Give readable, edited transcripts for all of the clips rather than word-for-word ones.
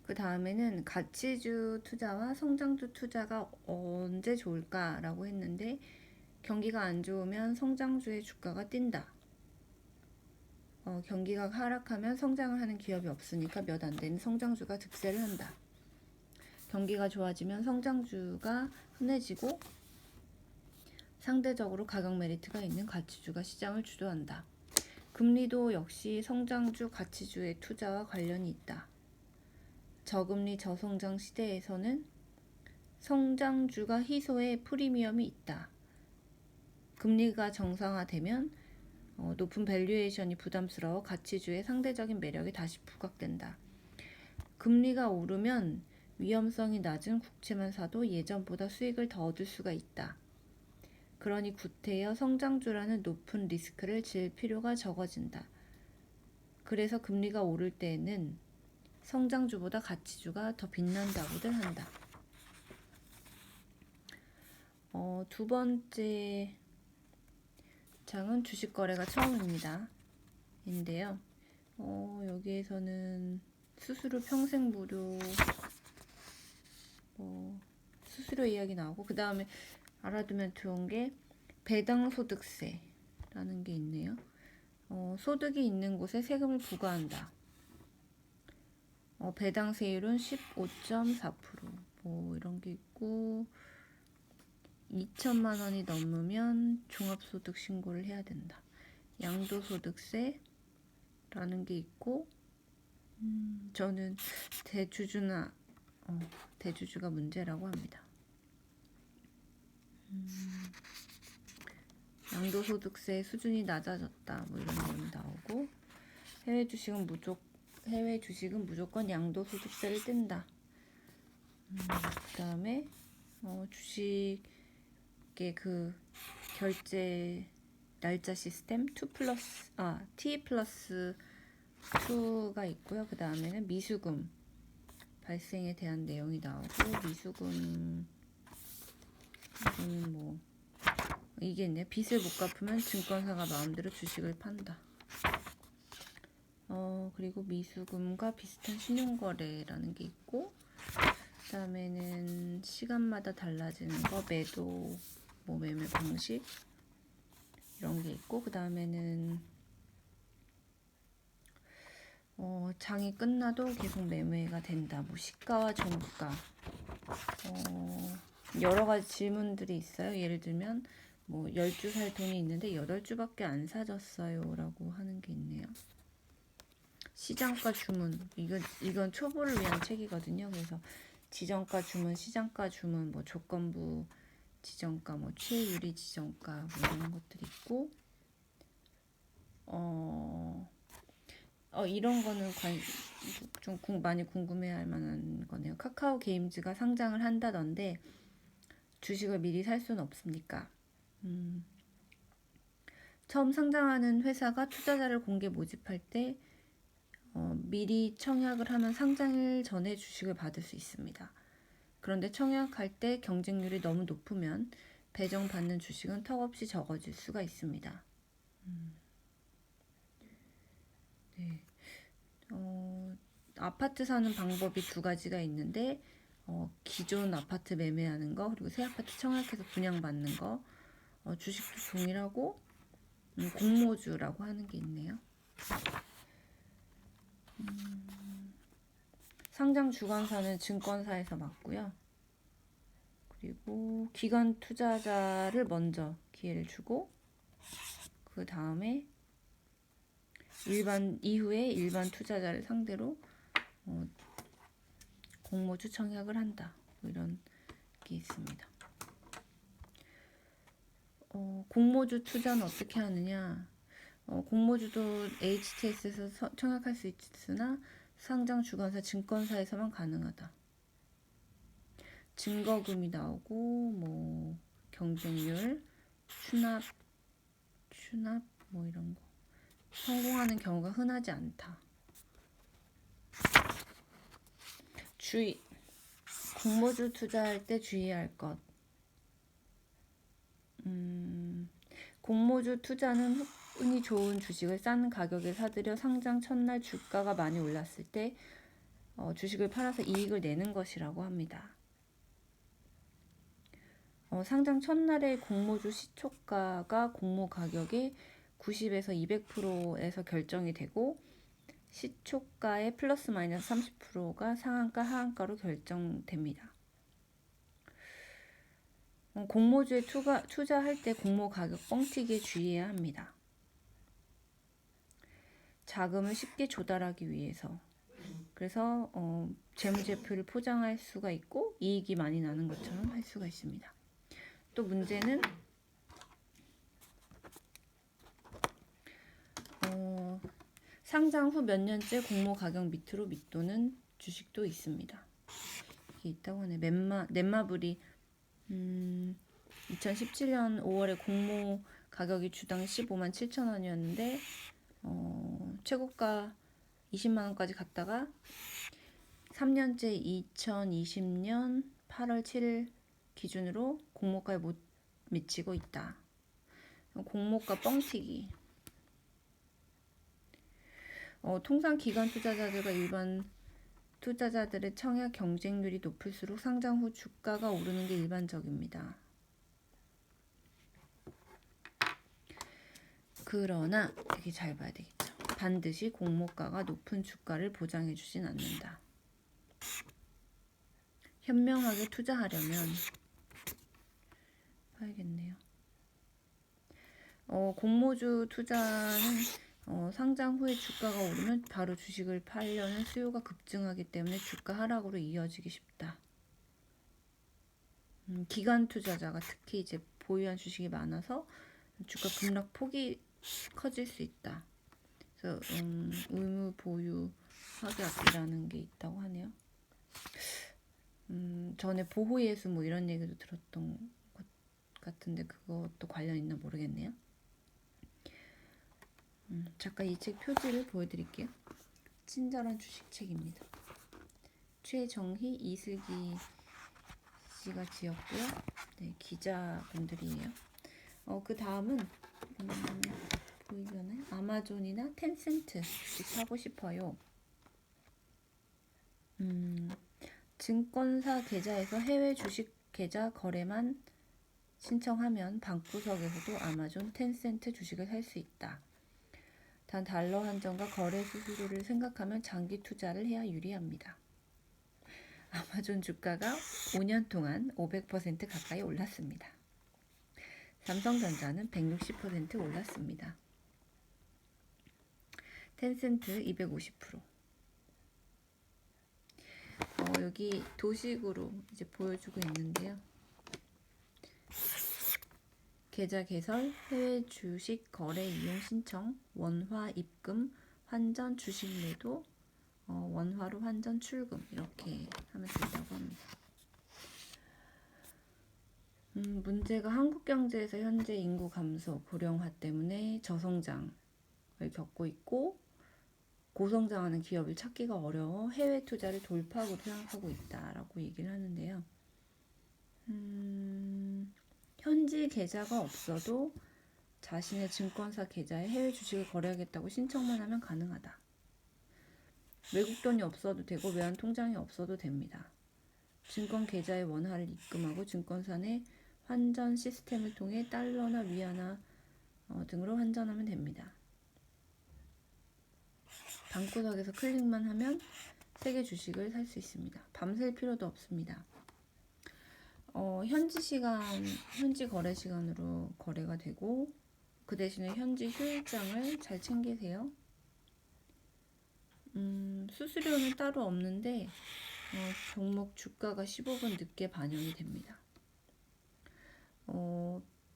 그 다음에는 가치주 투자와 성장주 투자가 언제 좋을까라고 했는데, 경기가 안 좋으면 성장주의 주가가 뛴다. 경기가 하락하면 성장을 하는 기업이 없으니까 몇 안 되는 성장주가 득세를 한다. 경기가 좋아지면 성장주가 흔해지고 상대적으로 가격 메리트가 있는 가치주가 시장을 주도한다. 금리도 역시 성장주, 가치주의 투자와 관련이 있다. 저금리 저성장 시대에서는 성장주가 희소의 프리미엄이 있다. 금리가 정상화되면 높은 밸류에이션이 부담스러워 가치주의 상대적인 매력이 다시 부각된다. 금리가 오르면 위험성이 낮은 국채만 사도 예전보다 수익을 더 얻을 수가 있다. 그러니 구태여 성장주라는 높은 리스크를 질 필요가 적어진다. 그래서 금리가 오를 때에는 성장주보다 가치주가 더 빛난다고들 한다. 두 번째 장은 주식 거래가 처음입니다. 인데요. 여기에서는 수수료 평생 무료, 수수료 이야기 나오고, 그 다음에 알아두면 좋은 게 배당소득세라는 게 있네요. 소득이 있는 곳에 세금을 부과한다. 배당세율은 15.4%, 이런 게 있고, 2천만 원이 넘으면 종합소득 신고를 해야 된다. 양도소득세라는 게 있고, 저는 대주주가 문제라고 합니다. 양도소득세 수준이 낮아졌다. 이런 내용이 나오고, 해외 주식은 무조건 양도소득세를 뗀다. 그 다음에 주식의 그 결제 날짜 시스템 T 플러스 2가 있고요. 그 다음에는 미수금 발생에 대한 내용이 나오고, 미수금 이거는 이게 있네. 빚을 못 갚으면 증권사가 마음대로 주식을 판다. 그리고 미수금과 비슷한 신용거래라는 게 있고, 그 다음에는 시간마다 달라지는 거, 매도, 매매 방식 이런 게 있고, 그 다음에는 장이 끝나도 계속 매매가 된다. 시가와 종가, 여러 가지 질문들이 있어요. 예를 들면 10주 살 돈이 있는데 8주밖에 안 사졌어요 라고 하는 게 있네요. 시장가 주문, 이건 초보를 위한 책이거든요. 그래서 지정가 주문, 시장가 주문, 조건부 지정가, 최유리 지정가 이런 것들이 있고, 이런 거는 좀 많이 궁금해할 만한 거네요. 카카오 게임즈가 상장을 한다던데 주식을 미리 살 수는 없습니까? 처음 상장하는 회사가 투자자를 공개 모집할 때 미리 청약을 하면 상장일 전에 주식을 받을 수 있습니다. 그런데 청약할 때 경쟁률이 너무 높으면 배정받는 주식은 턱없이 적어질 수가 있습니다. 네. 아파트 사는 방법이 두 가지가 있는데, 기존 아파트 매매하는 거, 그리고 새 아파트 청약해서 분양받는 거, 주식도 동일하고 공모주라고 하는 게 있네요. 상장 주관사는 증권사에서 맡고요. 그리고 기관 투자자를 먼저 기회를 주고, 그 다음에 이후에 일반 투자자를 상대로 공모주 청약을 한다. 이런 게 있습니다. 공모주 투자는 어떻게 하느냐? 공모주도 HTS에서 청약할 수 있으나 상장 주관사 증권사에서만 가능하다. 증거금이 나오고 경쟁률, 추납 이런 거 성공하는 경우가 흔하지 않다. 주의. 공모주 투자할 때 주의할 것. 공모주 투자는 운이 좋은 주식을 싼 가격에 사들여 상장 첫날 주가가 많이 올랐을 때 주식을 팔아서 이익을 내는 것이라고 합니다. 상장 첫날의 공모주 시초가가 공모 가격의 90에서 200%에서 결정이 되고 시초가의 플러스 마이너스 30%가 상한가 하한가로 결정됩니다. 공모주에 투자할 때 공모 가격 뻥튀기에 주의해야 합니다. 자금을 쉽게 조달하기 위해서. 그래서 재무제표를 포장할 수가 있고 이익이 많이 나는 것처럼 할 수가 있습니다. 또 문제는 상장 후 몇 년째 공모 가격 밑으로 밑도는 주식도 있습니다. 이게 있다고 하네. 넷마블이 2017년 5월에 공모 가격이 주당 15만 7천 원이었는데 최고가 20만 원까지 갔다가 3년째 2020년 8월 7일 기준으로 공모가에 못 미치고 있다. 공모가 뻥튀기. 통상 기관 투자자들과 일반 투자자들의 청약 경쟁률이 높을수록 상장 후 주가가 오르는 게 일반적입니다. 그러나 되게 잘 봐야 되겠죠. 반드시 공모가가 높은 주가를 보장해 주진 않는다. 현명하게 투자하려면 봐야겠네요. 공모주 투자는 상장 후에 주가가 오르면 바로 주식을 팔려는 수요가 급증하기 때문에 주가 하락으로 이어지기 쉽다. 기관 투자자가 특히 이제 보유한 주식이 많아서 주가 급락 폭이 커질 수 있다. 그래서 의무 보유 확약이라는 게 있다고 하네요. 전에 보호예수 뭐 이런 얘기도 들었던 것 같은데 그것도 관련 있나 모르겠네요. 잠깐 이 책 표지를 보여드릴게요. 친절한 주식책입니다. 최정희, 이슬기 씨가 지었고요. 네, 기자분들이에요. 그 다음은 보이려나요? 아마존이나 텐센트 주식 사고 싶어요. 증권사 계좌에서 해외 주식 계좌 거래만 신청하면 방구석에서도 아마존, 텐센트 주식을 살 수 있다. 단 달러 한정과 거래 수수료를 생각하면 장기 투자를 해야 유리합니다. 아마존 주가가 5년 동안 500% 가까이 올랐습니다. 삼성전자는 160% 올랐습니다. 텐센트 250%. 여기 도식으로 이제 보여주고 있는데요. 계좌 개설, 해외 주식 거래 이용 신청, 원화 입금, 환전 주식 매도, 원화로 환전 출금 이렇게 하면 된다고 합니다. 문제가 한국 경제에서 현재 인구 감소, 고령화 때문에 저성장을 겪고 있고 고성장하는 기업을 찾기가 어려워 해외 투자를 돌파구로 생각하고 있다라고 얘기를 하는데요. 현지 계좌가 없어도 자신의 증권사 계좌에 해외 주식을 거래하겠다고 신청만 하면 가능하다. 외국 돈이 없어도 되고 외환 통장이 없어도 됩니다. 증권 계좌에 원화를 입금하고 증권사 내 환전 시스템을 통해 달러나 위안화 등으로 환전하면 됩니다. 방구석에서 클릭만 하면 세계 주식을 살 수 있습니다. 밤샐 필요도 없습니다. 현지 거래 시간으로 거래가 되고 그 대신에 현지 휴일장을 잘 챙기세요. 수수료는 따로 없는데 종목 주가가 15분 늦게 반영이 됩니다.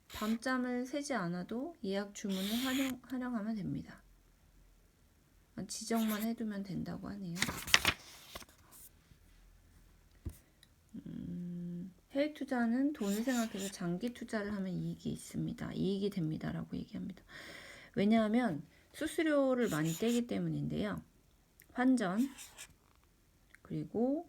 밤잠을 새지 않아도 예약 주문을 활용하면 됩니다. 지정만 해두면 된다고 하네요. 해외 투자는 돈을 생각해서 장기 투자를 하면 이익이 있습니다. 이익이 됩니다. 라고 얘기합니다. 왜냐하면 수수료를 많이 떼기 때문인데요. 환전, 그리고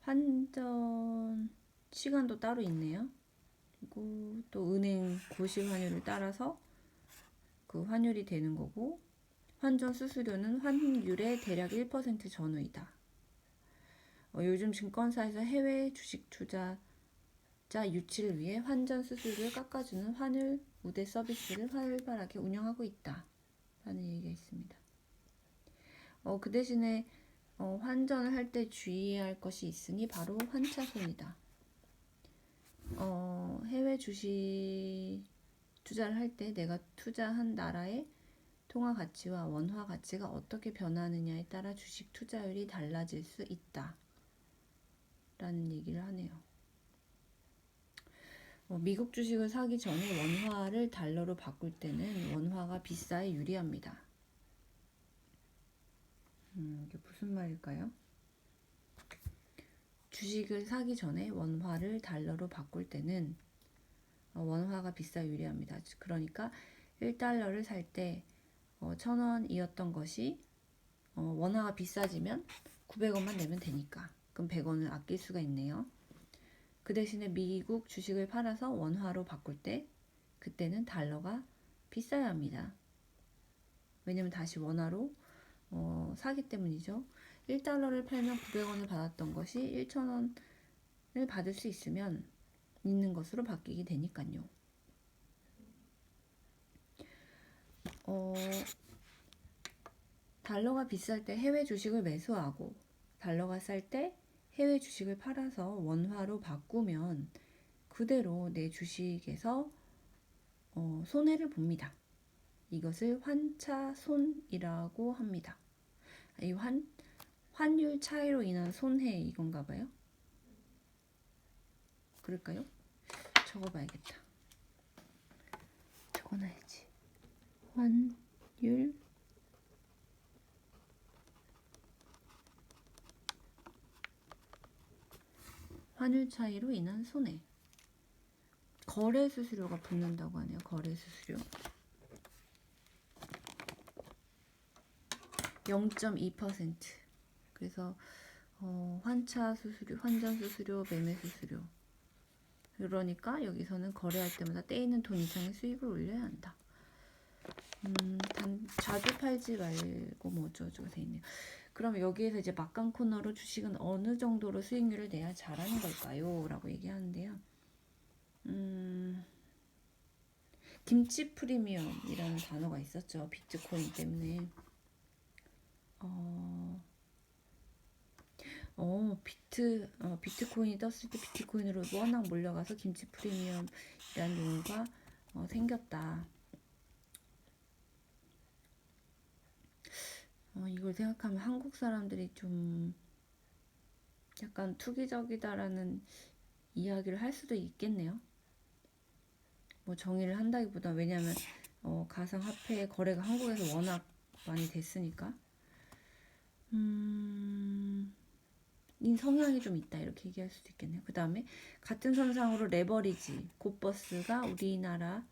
환전 시간도 따로 있네요. 그리고 또 은행 고시 환율을 따라서 그 환율이 되는 거고 환전 수수료는 환율의 대략 1% 전후이다. 요즘 증권사에서 해외 주식 투자자 유치를 위해 환전 수수료를 깎아주는 환율 우대 서비스를 활발하게 운영하고 있다. 라는 얘기가 있습니다. 그 대신에 환전을 할 때 주의해야 할 것이 있으니 바로 환차손이다. 해외 주식 투자를 할 때 내가 투자한 나라의 통화 가치와 원화 가치가 어떻게 변하느냐에 따라 주식 투자율이 달라질 수 있다. 라는 얘기를 하네요. 미국 주식을 사기 전에 원화를 달러로 바꿀 때는 원화가 비싸에 유리합니다. 이게 무슨 말일까요? 주식을 사기 전에 원화를 달러로 바꿀 때는 원화가 비싸에 유리합니다. 그러니까 1달러를 살 때 1,000원이었던 것이 원화가 비싸지면 900원만 내면 되니까 그럼 100원을 아낄 수가 있네요. 그 대신에 미국 주식을 팔아서 원화로 바꿀 때 그때는 달러가 비싸야 합니다. 왜냐면 다시 원화로 사기 때문이죠. 1달러를 팔면 900원을 받았던 것이 1,000원을 받을 수 있는 것으로 바뀌게 되니까요. 달러가 비쌀 때 해외 주식을 매수하고 달러가 쌀 때 해외 주식을 팔아서 원화로 바꾸면 그대로 내 주식에서 손해를 봅니다. 이것을 환차손이라고 합니다. 이 환율 차이로 인한 손해 이건가 봐요. 그럴까요? 적어봐야겠다. 적어놔야지. 환율 차이로 인한 손해. 거래 수수료가 붙는다고 하네요. 거래 수수료 0.2%. 그래서 환차 수수료, 환전 수수료, 매매 수수료. 그러니까 여기서는 거래할 때마다 떼이는 돈 이상의 수익을 올려야 한다. 자주 팔지 말고 뭐 어쩌고저쩌고 돼 있네요. 그럼 여기에서 이제 막강 코너로 주식은 어느 정도로 수익률을 내야 잘하는 걸까요? 라고 얘기하는데요. 김치 프리미엄이라는 단어가 있었죠. 비트코인 때문에. 비트코인이 떴을 때 비트코인으로 워낙 몰려가서 김치 프리미엄이라는 용어가 생겼다. 이걸 생각하면 한국 사람들이 좀 약간 투기적이다라는 이야기를 할 수도 있겠네요. 뭐 정의를 한다기보다 왜냐하면 가상화폐 거래가 한국에서 워낙 많이 됐으니까 인 성향이 좀 있다 이렇게 얘기할 수도 있겠네요. 그 다음에 같은 선상으로 레버리지 곧버스가 우리나라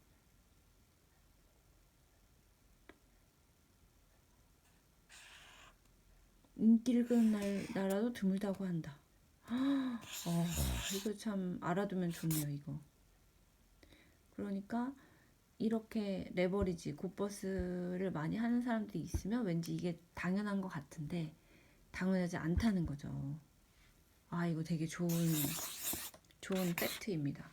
인기를 끄는 나라도 드물다고 한다. 이거 참 알아두면 좋네요. 이거. 그러니까 이렇게 레버리지 곧버스를 많이 하는 사람들이 있으면 왠지 이게 당연한 것 같은데 당연하지 않다는 거죠. 이거 되게 좋은 팩트입니다.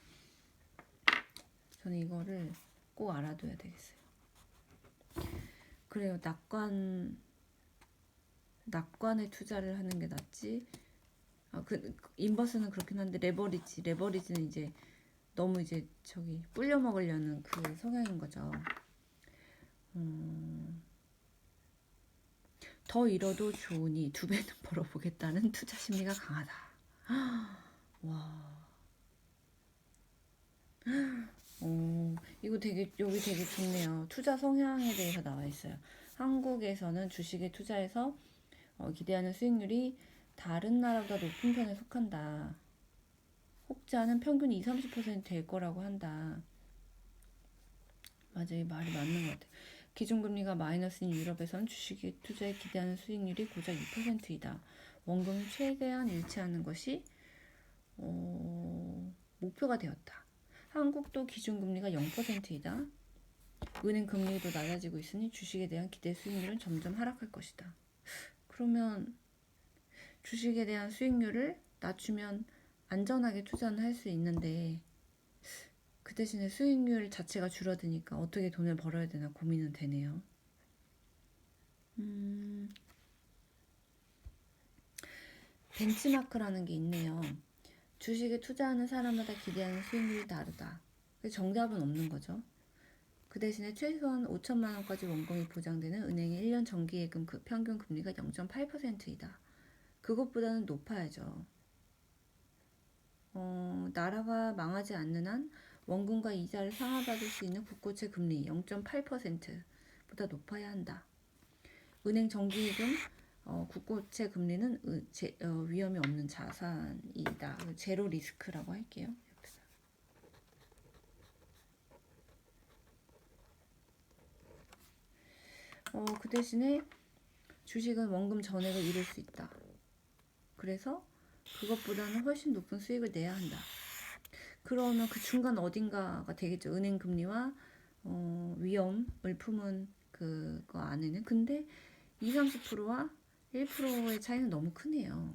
저는 이거를 꼭 알아둬야 되겠어요. 그래요. 낙관에 투자를 하는 게 낫지. 인버스는 그렇긴 한데 레버리지는 이제 너무 이제 불려 먹으려는 그 성향인 거죠. 더 잃어도 좋으니 2배는 벌어보겠다는 투자 심리가 강하다. 와. 이거 여기 되게 좋네요. 투자 성향에 대해서 나와 있어요. 한국에서는 주식에 투자해서 기대하는 수익률이 다른 나라보다 높은 편에 속한다. 혹자는 평균 20-30% 될 거라고 한다. 맞아요. 말이 맞는 것 같아요. 기준금리가 마이너스인 유럽에서는 주식에 투자에 기대하는 수익률이 고작 2%이다. 원금을 최대한 일치하는 것이 목표가 되었다. 한국도 기준금리가 0%이다. 은행 금리도 낮아지고 있으니 주식에 대한 기대 수익률은 점점 하락할 것이다. 그러면 주식에 대한 수익률을 낮추면 안전하게 투자는 할 수 있는데 그 대신에 수익률 자체가 줄어드니까 어떻게 돈을 벌어야 되나 고민은 되네요. 벤치마크라는 게 있네요. 주식에 투자하는 사람마다 기대하는 수익률이 다르다. 정답은 없는 거죠. 그 대신에 최소한 5천만 원까지 원금이 보장되는 은행의 1년 정기예금 평균 금리가 0.8%이다. 그것보다는 높아야죠. 나라가 망하지 않는 한 원금과 이자를 상환받을 수 있는 국고채 금리 0.8%보다 높아야 한다. 은행 정기예금 국고채 금리는 위험이 없는 자산이다. 제로 리스크라고 할게요. 그 대신에 주식은 원금 전액을 잃을 수 있다. 그래서 그것보다는 훨씬 높은 수익을 내야 한다. 그러면 그 중간 어딘가가 되겠죠. 은행 금리와 위험을 품은 그거 안에는. 근데 20-30%와 1%의 차이는 너무 크네요.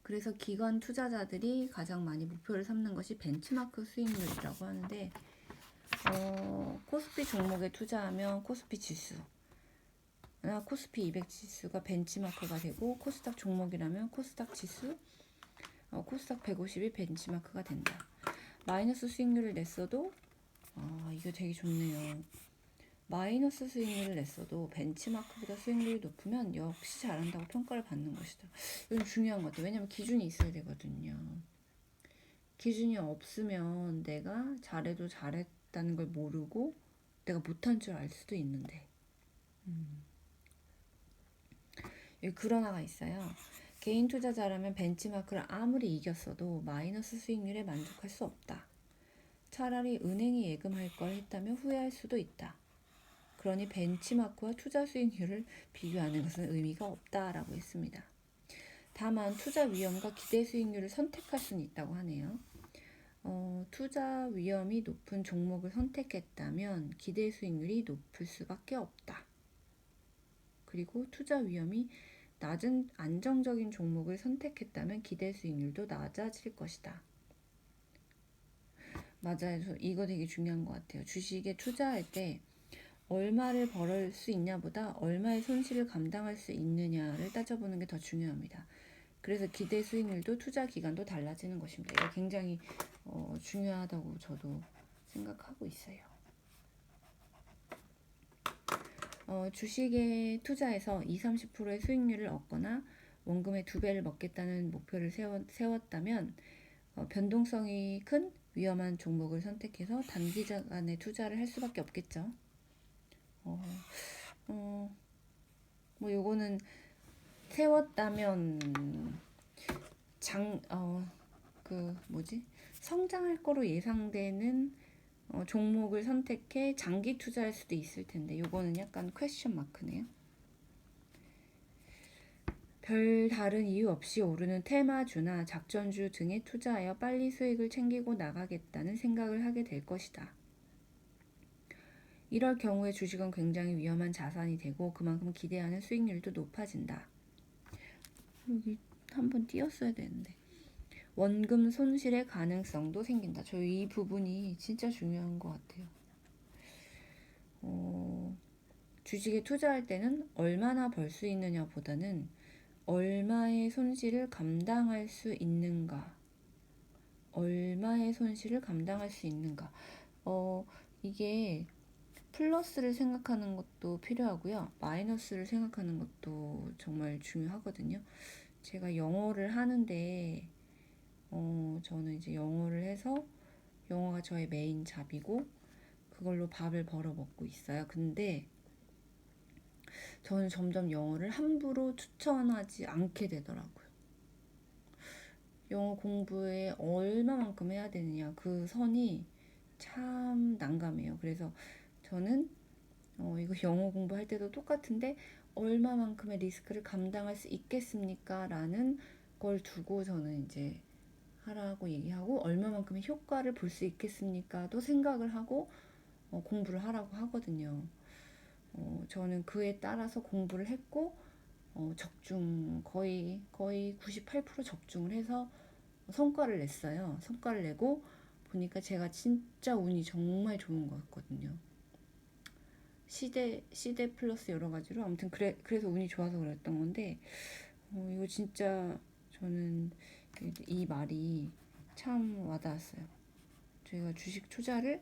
그래서 기관 투자자들이 가장 많이 목표를 삼는 것이 벤치마크 수익률이라고 하는데 코스피 종목에 투자하면 코스피 지수 코스피 200 지수가 벤치마크가 되고 코스닥 종목이라면 코스닥 지수 코스닥 150이 벤치마크가 된다. 마이너스 수익률을 냈어도 이거 되게 좋네요. 마이너스 수익률을 냈어도 벤치마크보다 수익률이 높으면 역시 잘한다고 평가를 받는 것이다. 이건 중요한 것 같아요. 왜냐면 기준이 있어야 되거든요. 기준이 없으면 내가 잘해도 잘했다는 걸 모르고 내가 못한 줄 알 수도 있는데 여기 글 하나가 있어요. 개인 투자자라면 벤치마크를 아무리 이겼어도 마이너스 수익률에 만족할 수 없다. 차라리 은행이 예금할 걸 했다면 후회할 수도 있다. 그러니 벤치마크와 투자 수익률을 비교하는 것은 의미가 없다라고 했습니다. 다만 투자 위험과 기대 수익률을 선택할 수는 있다고 하네요. 투자 위험이 높은 종목을 선택했다면 기대 수익률이 높을 수밖에 없다. 그리고 투자 위험이 낮은 안정적인 종목을 선택했다면 기대 수익률도 낮아질 것이다. 맞아요. 이거 되게 중요한 것 같아요. 주식에 투자할 때 얼마를 벌을 수 있냐보다 얼마의 손실을 감당할 수 있느냐를 따져보는 게 더 중요합니다. 그래서 기대 수익률도 투자 기간도 달라지는 것입니다. 이거 굉장히 중요하다고 저도 생각하고 있어요. 주식에 투자해서 20-30%의 수익률을 얻거나 원금의 2배를 먹겠다는 목표를 세웠다면 변동성이 큰 위험한 종목을 선택해서 단기간에 투자를 할 수밖에 없겠죠. 뭐 요거는 세웠다면 성장할 거로 예상되는 종목을 선택해 장기 투자할 수도 있을 텐데 요거는 약간 퀘스천 마크네요. 별 다른 이유 없이 오르는 테마주나 작전주 등에 투자하여 빨리 수익을 챙기고 나가겠다는 생각을 하게 될 것이다. 이럴 경우에 주식은 굉장히 위험한 자산이 되고 그만큼 기대하는 수익률도 높아진다. 여기 한번 띄었어야 되는데. 원금 손실의 가능성도 생긴다. 저 이 부분이 진짜 중요한 것 같아요. 주식에 투자할 때는 얼마나 벌 수 있느냐 보다는 얼마의 손실을 감당할 수 있는가. 얼마의 손실을 감당할 수 있는가. 이게 플러스를 생각하는 것도 필요하고요. 마이너스를 생각하는 것도 정말 중요하거든요. 제가 영어를 하는데 저는 이제 영어를 해서 영어가 저의 메인 잡이고 그걸로 밥을 벌어 먹고 있어요. 근데 저는 점점 영어를 함부로 추천하지 않게 되더라고요. 영어 공부에 얼마만큼 해야 되느냐 그 선이 참 난감해요. 그래서 저는 이거 영어 공부할 때도 똑같은데 얼마만큼의 리스크를 감당할 수 있겠습니까? 라는 걸 두고 저는 이제 하라고 얘기하고 얼마만큼의 효과를 볼 수 있겠습니까도 생각을 하고 공부를 하라고 하거든요. 저는 그에 따라서 공부를 했고 적중 거의 98% 적중을 해서 성과를 냈어요. 성과를 내고 보니까 제가 진짜 운이 정말 좋은 것 같거든요. 시대 플러스 여러 가지로 아무튼 그래서 운이 좋아서 그랬던 건데 이거 진짜 저는 이 말이 참 와닿았어요. 저희가 주식 투자를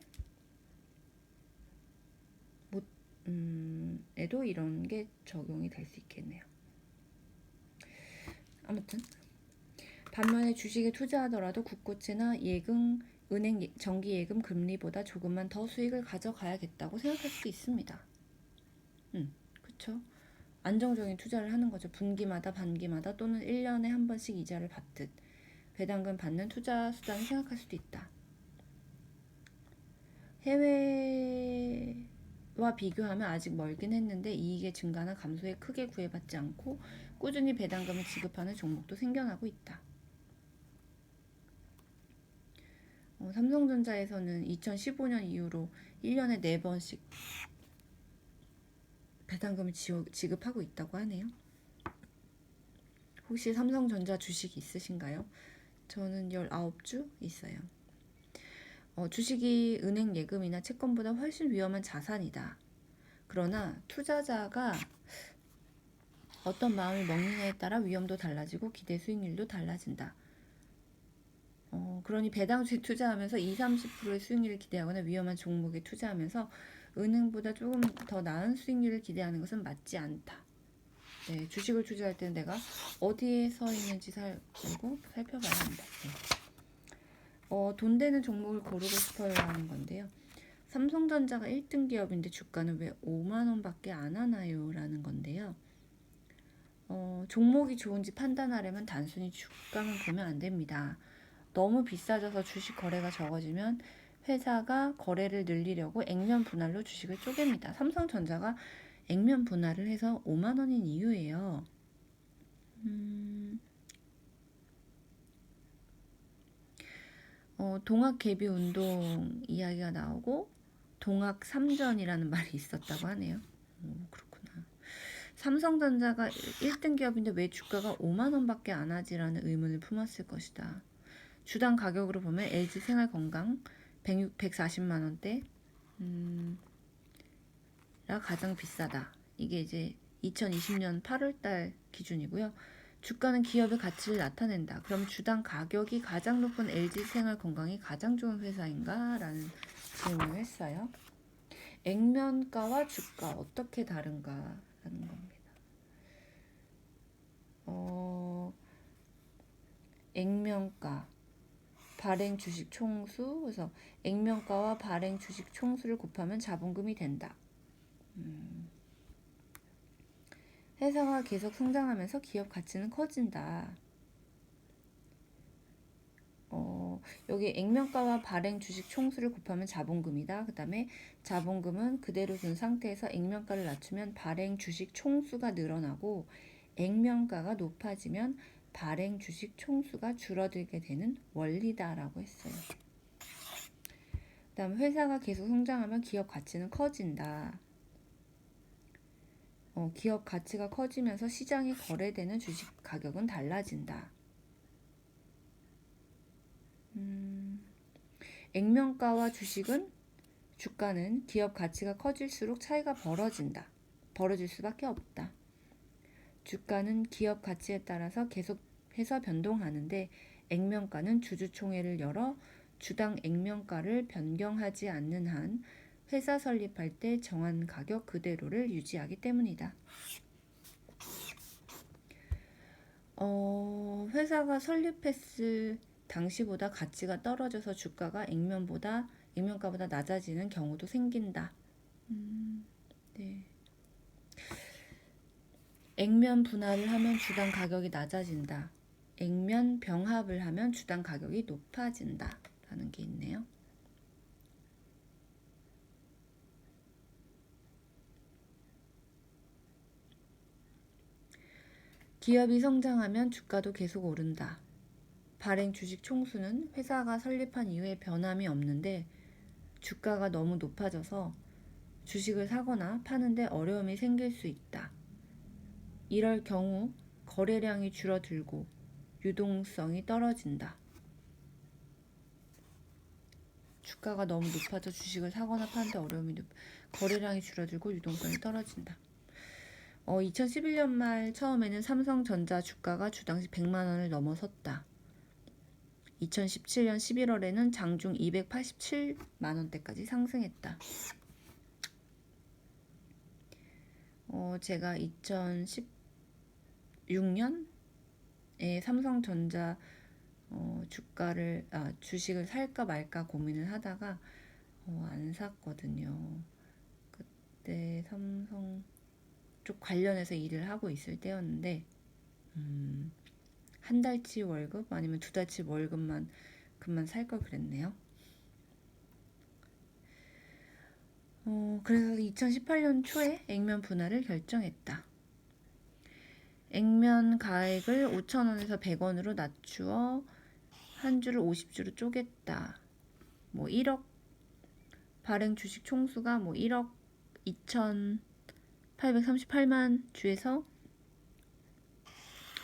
못 에도 이런 게 적용이 될 수 있겠네요. 아무튼 반면에 주식에 투자하더라도 국고채나 예금, 은행 정기예금 금리보다 조금만 더 수익을 가져가야겠다고 생각할 수도 있습니다. 그쵸? 안정적인 투자를 하는 거죠. 분기마다 반기마다 또는 1년에 한 번씩 이자를 받듯 배당금 받는 투자 수단을 생각할 수도 있다. 해외와 비교하면 아직 멀긴 했는데 이익의 증가나 감소에 크게 구애받지 않고 꾸준히 배당금을 지급하는 종목도 생겨나고 있다. 삼성전자에서는 2015년 이후로 1년에 4번씩 배당금을 지급하고 있다고 하네요. 혹시 삼성전자 주식이 있으신가요? 저는 19주 있어요. 주식이 은행 예금이나 채권보다 훨씬 위험한 자산이다. 그러나 투자자가 어떤 마음을 먹느냐에 따라 위험도 달라지고 기대 수익률도 달라진다. 그러니 배당주에 투자하면서 20-30%의 수익률을 기대하거나 위험한 종목에 투자하면서 은행보다 조금 더 나은 수익률을 기대하는 것은 맞지 않다. 네, 주식을 투자할 때는 내가 어디에 서 있는지 살펴봐야 한다. 네. 돈 되는 종목을 고르고 싶어요 하는 건데요. 삼성전자가 1등 기업인데 주가는 왜 5만 원밖에 안 하나요? 라는 건데요. 종목이 좋은지 판단하려면 단순히 주가만 보면 안 됩니다. 너무 비싸져서 주식 거래가 적어지면 회사가 거래를 늘리려고 액면 분할로 주식을 쪼갭니다. 삼성전자가 액면 분할을 해서 5만 원인 이유예요. 동학개비운동 이야기가 나오고 동학삼전이라는 말이 있었다고 하네요. 그렇구나. 삼성전자가 1등 기업인데 왜 주가가 5만 원밖에 안 하지라는 의문을 품었을 것이다. 주당 가격으로 보면 LG생활건강 140만 원대 라 가장 비싸다. 이게 이제 2020년 8월달 기준이고요. 주가는 기업의 가치를 나타낸다. 그럼 주당 가격이 가장 높은 LG생활건강이 가장 좋은 회사인가? 라는 질문을 했어요. 액면가와 주가 어떻게 다른가? 라는 겁니다. 액면가 발행 주식 총수, 그래서 액면가와 발행 주식 총수를 곱하면 자본금이 된다. 회사가 계속 성장하면서 기업 가치는 커진다. 여기 액면가와 발행 주식 총수를 곱하면 자본금이다. 그 다음에 자본금은 그대로 둔 상태에서 액면가를 낮추면 발행 주식 총수가 늘어나고 액면가가 높아지면 발행 주식 총수가 줄어들게 되는 원리다라고 했어요. 그 다음 회사가 계속 성장하면 기업 가치는 커진다. 기업 가치가 커지면서 시장에 거래되는 주식 가격은 달라진다. 액면가와 주가는 기업 가치가 커질수록 차이가 벌어질 수밖에 없다. 주가는 기업 가치에 따라서 계속해서 변동하는데 액면가는 주주총회를 열어 주당 액면가를 변경하지 않는 한 회사 설립할 때 정한 가격 그대로를 유지하기 때문이다. 회사가 설립했을 당시보다 가치가 떨어져서 주가가 액면가보다 낮아지는 경우도 생긴다. 네. 액면 분할을 하면 주당 가격이 낮아진다. 액면 병합을 하면 주당 가격이 높아진다. 라는 게 있네요. 기업이 성장하면 주가도 계속 오른다. 발행 주식 총수는 회사가 설립한 이후에 변함이 없는데 주가가 너무 높아져서 주식을 사거나 파는데 어려움이 생길 수 있다. 이럴 경우 거래량이 줄어들고 유동성이 떨어진다. 주가가 너무 높아져 주식을 사거나 파는데 거래량이 줄어들고 유동성이 떨어진다. 2011년 말 처음에는 삼성전자 주가가 주당시 100만 원을 넘어섰다. 2017년 11월에는 장중 287만 원대까지 상승했다. 제가 2016년에 삼성전자 주식을 살까 말까 고민을 하다가 안 샀거든요. 그때 삼성 쪽 관련해서 일을 하고 있을 때였는데 한 달치 월급 아니면 두 달치 월급만 그만 살 걸 그랬네요. 그래서 2018년 초에 액면 분할을 결정했다. 액면 가액을 5,000원에서 100원으로 낮추어 한 주를 50주로 쪼갰다. 1억 발행 주식 총수가 1억 2,838만 주에서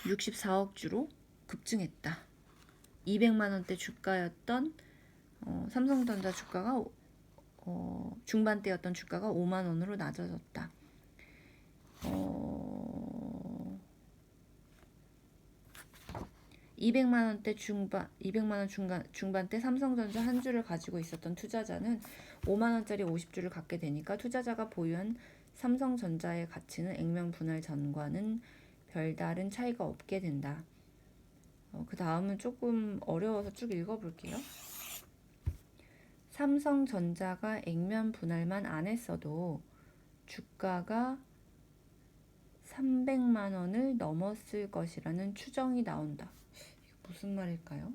64억 주로 급증했다. 200만 원대 주가였던 삼성전자 주가가 중반대였던 주가가 5만 원으로 낮아졌다. 200만 원대 중반대 삼성전자 한 주를 가지고 있었던 투자자는 5만 원짜리 50주를 갖게 되니까 투자자가 보유한 삼성전자의 가치는 액면 분할 전과는 별다른 차이가 없게 된다. 그 다음은 조금 어려워서 쭉 읽어볼게요. 삼성전자가 액면 분할만 안 했어도 주가가 300만 원을 넘었을 것이라는 추정이 나온다. 이게 무슨 말일까요?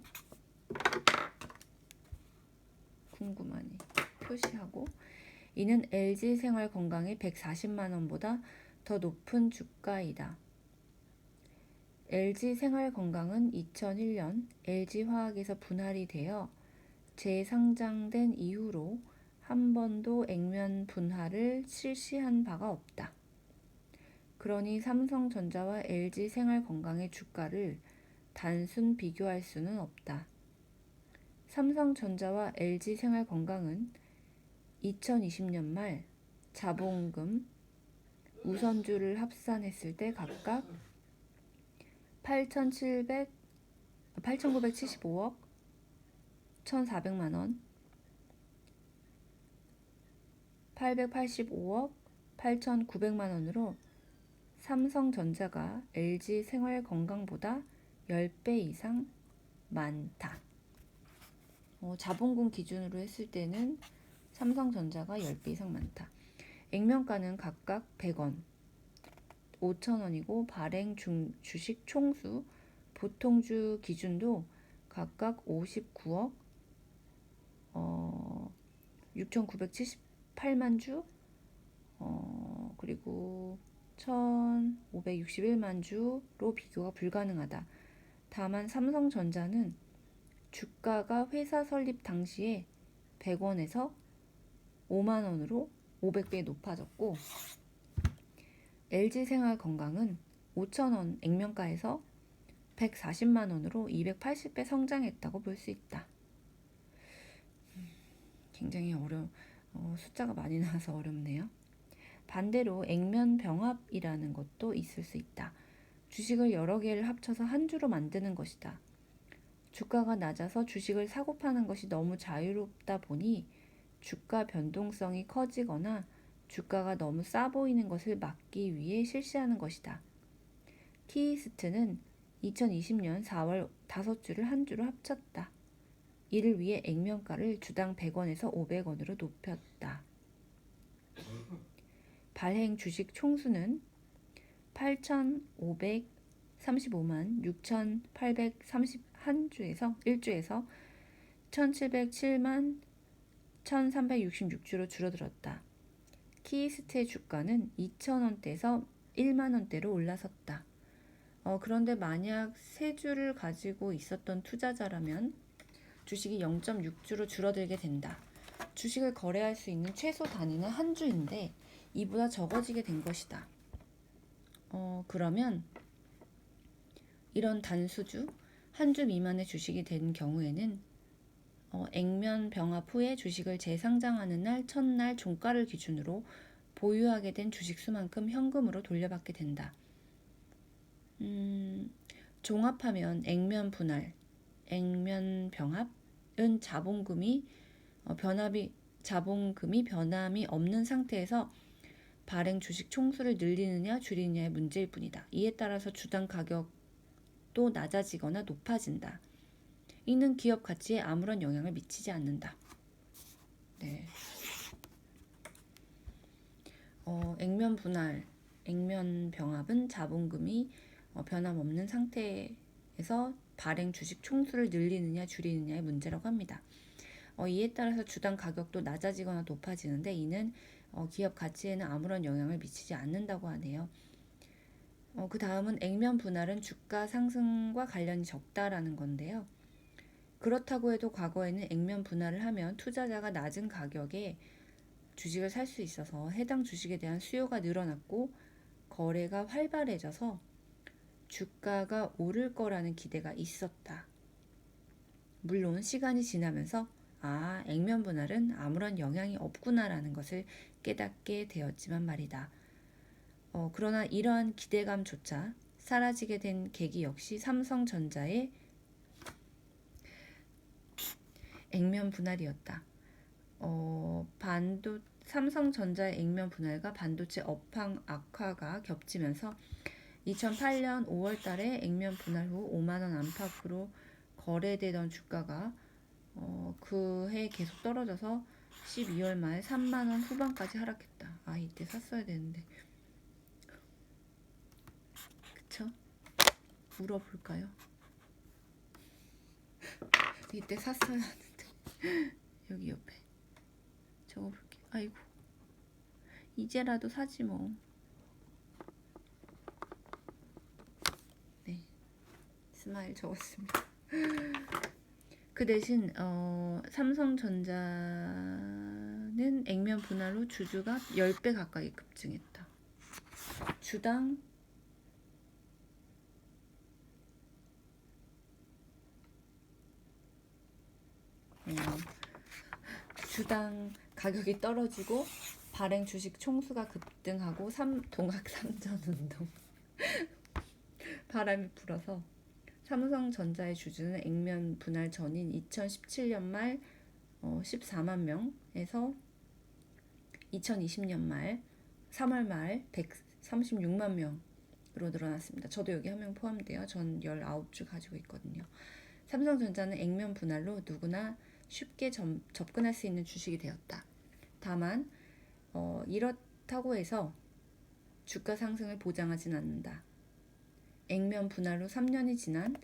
궁금하니 표시하고, 이는 LG생활건강의 140만 원보다 더 높은 주가이다. LG생활건강은 2001년 LG화학에서 분할이 되어 재상장된 이후로 한 번도 액면 분할을 실시한 바가 없다. 그러니 삼성전자와 LG생활건강의 주가를 단순 비교할 수는 없다. 삼성전자와 LG생활건강은 2020년 말 자본금 우선주를 합산했을 때 각각 8,975억 1,400만 원, 885억 8,900만 원으로 삼성전자가 LG생활건강보다 10배 이상 많다. 자본금 기준으로 했을 때는 삼성전자가 10배 이상 많다. 액면가는 각각 100원, 5,000원이고 발행 주식 총수 보통주 기준도 각각 59억 6,978만 주 그리고 1,561만 주로 비교가 불가능하다. 다만 삼성전자는 주가가 회사 설립 당시에 100원에서 5만 원으로 500배 높아졌고, LG생활건강은 5,000원 액면가에서 140만 원으로 280배 성장했다고 볼 수 있다. 굉장히 숫자가 많이 나와서 어렵네요. 반대로 액면 병합이라는 것도 있을 수 있다. 주식을 여러 개를 합쳐서 한 주로 만드는 것이다. 주가가 낮아서 주식을 사고 파는 것이 너무 자유롭다 보니 주가 변동성이 커지거나 주가가 너무 싸 보이는 것을 막기 위해 실시하는 것이다. 키이스트는 2020년 4월 5주를 한 주로 합쳤다. 이를 위해 액면가를 주당 100원에서 500원으로 높였다. 발행 주식 총수는 8,535만 6,831주에서 1,707만 1,366주로 줄어들었다. 키이스트의 주가는 2,000원대에서 1만 원대로 올라섰다. 그런데 만약 3주를 가지고 있었던 투자자라면 주식이 0.6주로 줄어들게 된다. 주식을 거래할 수 있는 최소 단위는 한 주인데 이보다 적어지게 된 것이다. 그러면 이런 단수주, 한 주 미만의 주식이 된 경우에는 액면 병합 후에 주식을 재상장하는 날 첫날 종가를 기준으로 보유하게 된 주식 수만큼 현금으로 돌려받게 된다. 종합하면 액면 분할, 액면 병합은 자본금이 변함이 없는 상태에서 발행 주식 총수를 늘리느냐 줄이느냐의 문제일 뿐이다. 이에 따라서 주당 가격도 낮아지거나 높아진다. 이는 기업 가치에 아무런 영향을 미치지 않는다. 네. 액면 분할, 액면 병합은 자본금이 변함없는 상태에서 발행 주식 총수를 늘리느냐 줄이느냐의 문제라고 합니다. 이에 따라서 주당 가격도 낮아지거나 높아지는데 이는 기업 가치에는 아무런 영향을 미치지 않는다고 하네요. 그 다음은 액면 분할은 주가 상승과 관련이 적다라는 건데요. 그렇다고 해도 과거에는 액면 분할을 하면 투자자가 낮은 가격에 주식을 살 수 있어서 해당 주식에 대한 수요가 늘어났고 거래가 활발해져서 주가가 오를 거라는 기대가 있었다. 물론 시간이 지나면서 액면 분할은 아무런 영향이 없구나라는 것을 깨닫게 되었지만 말이다. 그러나 이러한 기대감조차 사라지게 된 계기 역시 삼성전자의 액면 분할이었다. 삼성전자의 액면 분할과 반도체 업황 악화가 겹치면서 2008년 5월 달에 액면 분할 후 5만 원 안팎으로 거래되던 주가가 그 해 계속 떨어져서 12월 말 3만 원 후반까지 하락했다. 이때 샀어야 되는데. 그쵸? 물어볼까요? 이때 샀어야 하는데. 여기 옆에 적어볼게. 아이고. 이제라도 사지 뭐. 네. 스마일 적었습니다. 그 대신 삼성전자는 액면 분할로 주주가 10배 가까이 급증했다. 주당 가격이 떨어지고 발행 주식 총수가 급등하고 동학 삼전운동 바람이 불어서 삼성전자의 주주는 액면 분할 전인 2017년 말 14만 명에서 2020년 말 3월 말 136만 명으로 늘어났습니다. 저도 여기 한 명 포함돼요. 전 19주 가지고 있거든요. 삼성전자는 액면 분할로 누구나 쉽게 접근할 수 있는 주식이 되었다. 다만 이렇다고 해서 주가 상승을 보장하진 않는다. 액면 분할로 3년이 지난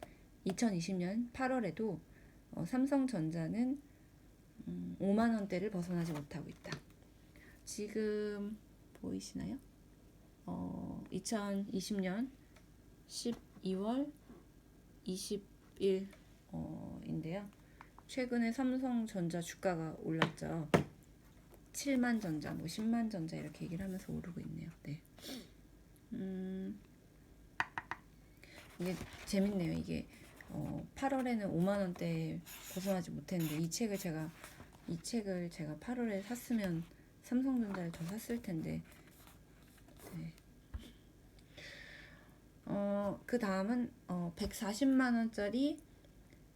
2020년 8월에도 삼성전자는 5만 원대를 벗어나지 못하고 있다. 지금 보이시나요? 2020년 12월 20일 인데요. 최근에 삼성전자 주가가 올랐죠. 7만 전자, 10만 전자 이렇게 얘기를 하면서 오르고 있네요. 네. 이게 재밌네요. 이게 8월에는 5만 원대 벗어나지 못했는데 이 책을 제가 8월에 샀으면 삼성전자를 더 샀을 텐데. 네. 그 다음은 140만 원짜리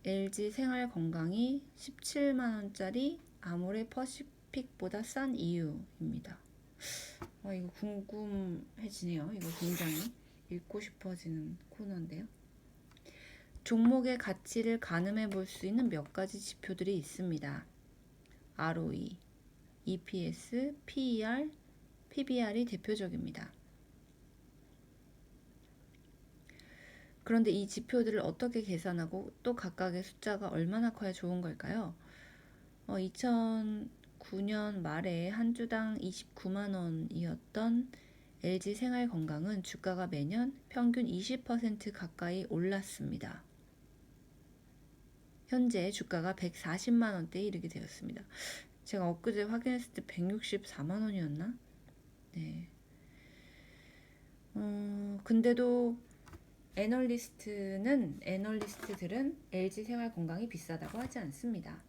LG 생활건강이 17만 원짜리 아모레 퍼시픽보다 싼 이유입니다. 이거 궁금해지네요. 이거 굉장히 읽고 싶어지는 코너인데요. 종목의 가치를 가늠해 볼 수 있는 몇 가지 지표들이 있습니다. ROE, EPS, PER, PBR이 대표적입니다. 그런데 이 지표들을 어떻게 계산하고 또 각각의 숫자가 얼마나 커야 좋은 걸까요? 2009년 말에 한 주당 29만 원이었던 LG 생활건강은 주가가 매년 평균 20% 가까이 올랐습니다. 현재 주가가 140만 원대에 이르게 되었습니다. 제가 엊그제 확인했을 때 164만 원이었나? 네. 근데도 애널리스트들은 LG 생활건강이 비싸다고 하지 않습니다.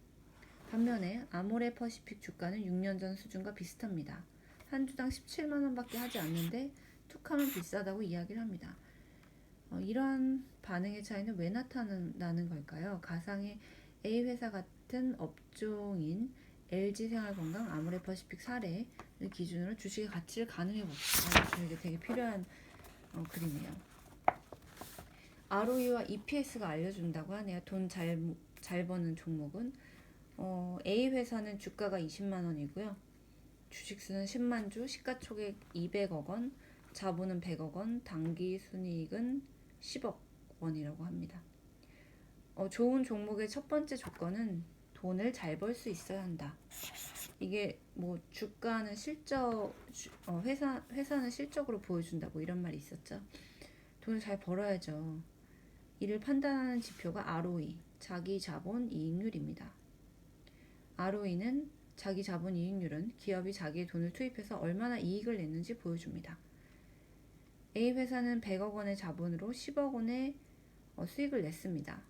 반면에 아모레퍼시픽 주가는 6년 전 수준과 비슷합니다. 한 주당 17만 원밖에 하지 않는데 툭하면 비싸다고 이야기를 합니다. 이러한 반응의 차이는 왜 나타나는 걸까요? 가상의 A회사 같은 업종인 LG생활건강, 아모레퍼시픽 사례를 기준으로 주식의 가치를 가늠해 봅시다. 저에게 되게 필요한 그림이에요. ROE와 EPS가 알려준다고 하네요. 돈 잘 버는 종목은 A회사는 주가가 20만 원이고요. 주식수는 10만 주, 시가총액 200억 원, 자본은 100억 원, 당기순이익은 10억 원이라고 합니다. 좋은 종목의 첫 번째 조건은 돈을 잘 벌 수 있어야 한다. 이게 뭐 주가는 회사는 실적으로 보여준다고 이런 말이 있었죠. 돈을 잘 벌어야죠. 이를 판단하는 지표가 ROE, 자기 자본 이익률입니다. ROE는 자기 자본 이익률은 기업이 자기의 돈을 투입해서 얼마나 이익을 냈는지 보여줍니다. A회사는 100억 원의 자본으로 10억 원의 수익을 냈습니다.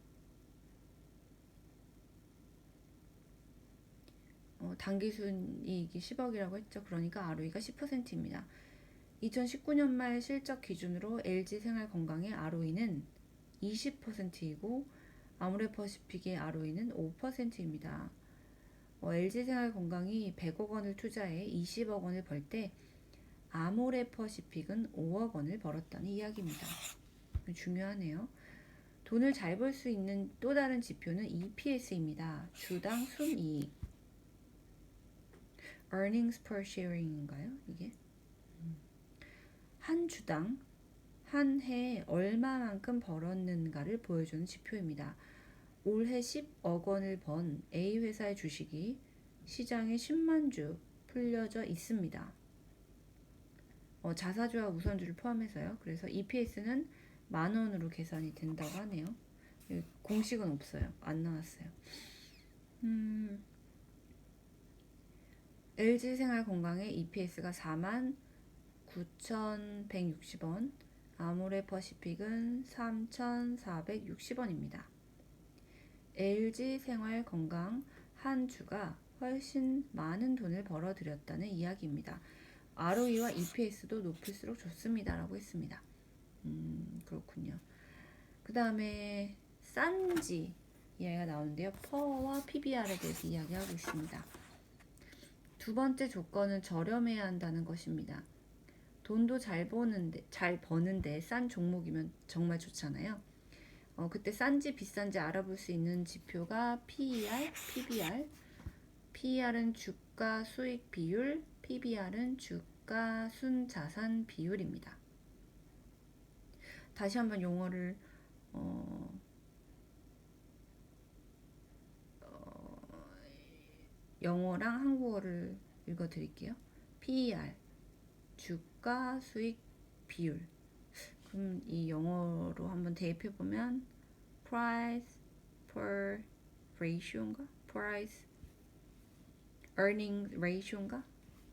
당기순이익이 10억이라고 했죠. 그러니까 ROE가 10%입니다. 2019년 말 실적 기준으로 LG생활건강의 ROE는 20%이고 아모레퍼시픽의 ROE는 5%입니다. LG생활건강이 100억 원을 투자해 20억 원을 벌 때 아모레퍼시픽은 5억 원을 벌었다는 이야기입니다. 중요하네요. 돈을 잘 벌 수 있는 또 다른 지표는 EPS입니다. 주당 순이익. Earnings per share인가요? 이게? 한 주당 한 해에 얼마만큼 벌었는가를 보여주는 지표입니다. 올해 10억 원을 번 A회사의 주식이 시장에 10만 주 풀려져 있습니다. 자사주와 우선주를 포함해서요. 그래서 EPS는 10,000원으로 계산이 된다고 하네요. 공식은 없어요. 안 나왔어요. LG생활건강의 EPS가 49,160원, 아모레퍼시픽은 3,460원입니다. LG생활건강 한 주가 훨씬 많은 돈을 벌어들였다는 이야기입니다. ROE와 EPS도 높을수록 좋습니다. 라고 했습니다. 그렇군요. 그 다음에 싼지 이야기가 나오는데요. PER와 PBR에 대해서 이야기하고 있습니다. 두 번째 조건은 저렴해야 한다는 것입니다. 돈도 잘 버는데 싼 종목이면 정말 좋잖아요. 그때 싼지 비싼지 알아볼 수 있는 지표가 PER, PBR. PER은 주가 수익 비율, PBR은 주가 순자산 비율입니다. 다시 한번 용어를 영어랑 한국어를 읽어드릴게요. PER, 주가 수익 비율. 그럼 이 영어로 한번 대입해보면 price per ratio인가? price earning ratio인가?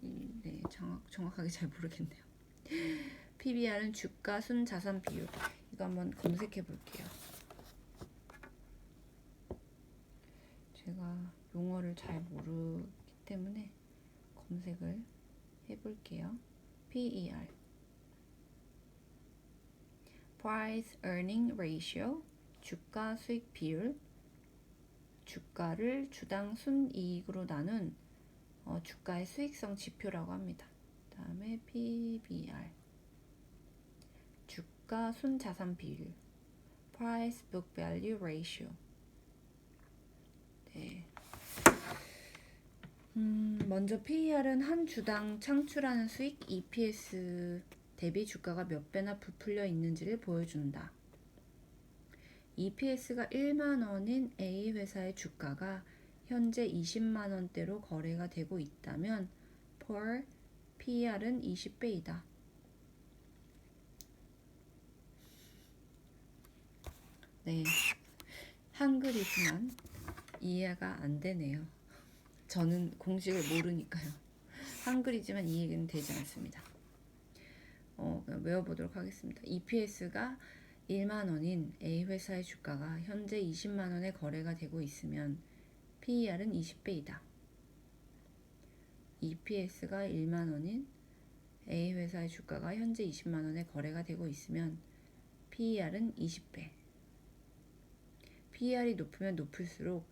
네, 정확하게 잘 모르겠네요. PBR은 주가 순자산 비율. 이거 한번 검색해 볼게요. 제가 용어를 잘 모르기 때문에 검색을 해볼게요. PER Price Earning Ratio 주가 수익 비율. 주가를 주당 순이익으로 나눈 주가의 수익성 지표라고 합니다. 다음에 PBR 주가 순자산 비율 Price Book Value Ratio. 네. 먼저 PER은 한 주당 창출하는 수익 EPS 대비 주가가 몇 배나 부풀려 있는지를 보여준다. EPS가 1만 원인 A 회사의 주가가 현재 20만 원대로 거래가 되고 있다면 PER은 20배이다. 네, 한글이지만 이해가 안 되네요. 저는 공식을 모르니까요. 한글이지만 이해는 되지 않습니다. 그럼 외워보도록 하겠습니다. EPS가 1만 원인 A 회사의 주가가 현재 20만 원에 거래가 되고 있으면 PER은 20배이다. EPS가 1만 원인 A 회사의 주가가 현재 20만 원에 거래가 되고 있으면 PER은 20배. PER이 높으면 높을수록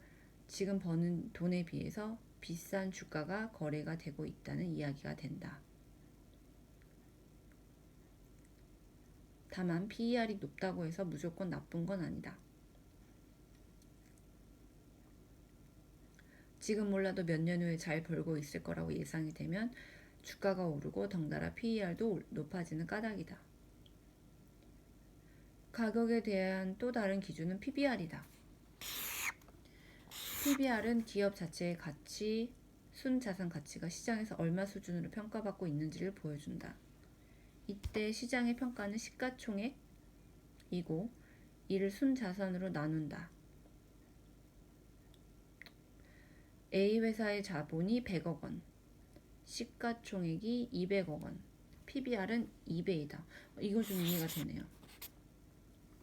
지금 버는 돈에 비해서 비싼 주가가 거래가 되고 있다는 이야기가 된다. 다만 PER이 높다고 해서 무조건 나쁜 건 아니다. 지금 몰라도 몇 년 후에 잘 벌고 있을 거라고 예상이 되면 주가가 오르고 덩달아 PER도 높아지는 까닭이다. 가격에 대한 또 다른 기준은 PBR이다. PBR은 기업 자체의 가치, 순자산 가치가 시장에서 얼마 수준으로 평가받고 있는지를 보여준다. 이때 시장의 평가는 시가총액이고 이를 순자산으로 나눈다. A 회사의 자본이 100억 원, 시가총액이 200억 원, PBR은 2배이다. 이거 좀 이해가 되네요.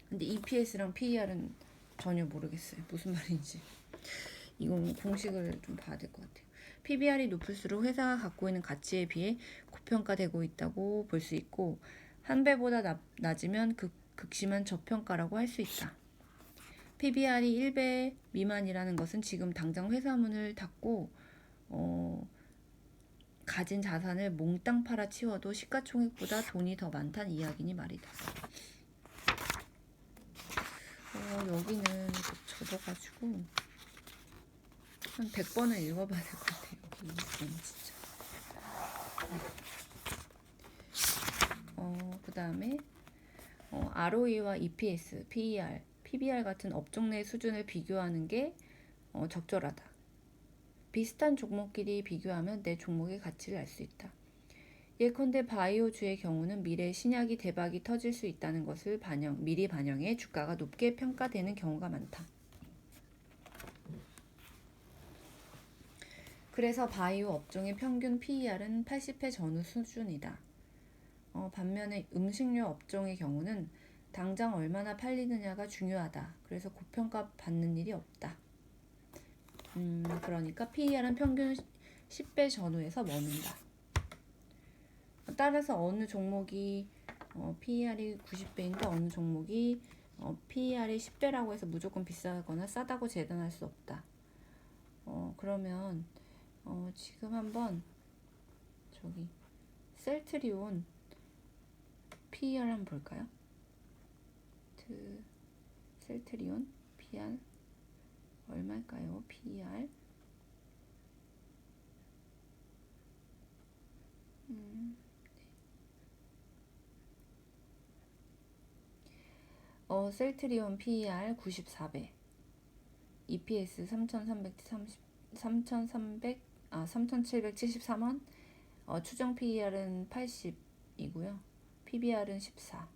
근데 EPS랑 PER은 전혀 모르겠어요. 무슨 말인지. 이건 공식을 좀 봐야 될 것 같아요. PBR이 높을수록 회사가 갖고 있는 가치에 비해 고평가되고 있다고 볼 수 있고 한 배보다 낮으면 극심한 저평가라고 할 수 있다. PBR이 1배 미만이라는 것은 지금 당장 회사 문을 닫고 가진 자산을 몽땅 팔아치워도 시가총액보다 돈이 더 많다는 이야기니 말이다. 여기는 접어가지고 한 100번은 읽어봐야 될 것 같아요. 여기 진짜. 그 다음에 ROE와 EPS, PER, PBR 같은 업종 내 수준을 비교하는 게 적절하다. 비슷한 종목끼리 비교하면 내 종목의 가치를 알 수 있다. 예컨대 바이오주의 경우는 미래 신약이 대박이 터질 수 있다는 것을 미리 반영해 주가가 높게 평가되는 경우가 많다. 그래서 바이오 업종의 평균 PER은 80회 전후 수준이다. 반면에 음식료 업종의 경우는 당장 얼마나 팔리느냐가 중요하다. 그래서 고평가 받는 일이 없다. 그러니까 PER은 평균 10배 전후에서 머문다. 따라서 어느 종목이 PER이 90배인데 어느 종목이 PER이 10배라고 해서 무조건 비싸거나 싸다고 재단할 수 없다. 그러면 지금 한번 저기 셀트리온 PER 한번 볼까요? 셀트리온 PER 얼마일까요? PER 셀트리온 PER 94배, EPS 3,773원, 추정 PER은 80이고요. PBR은 14.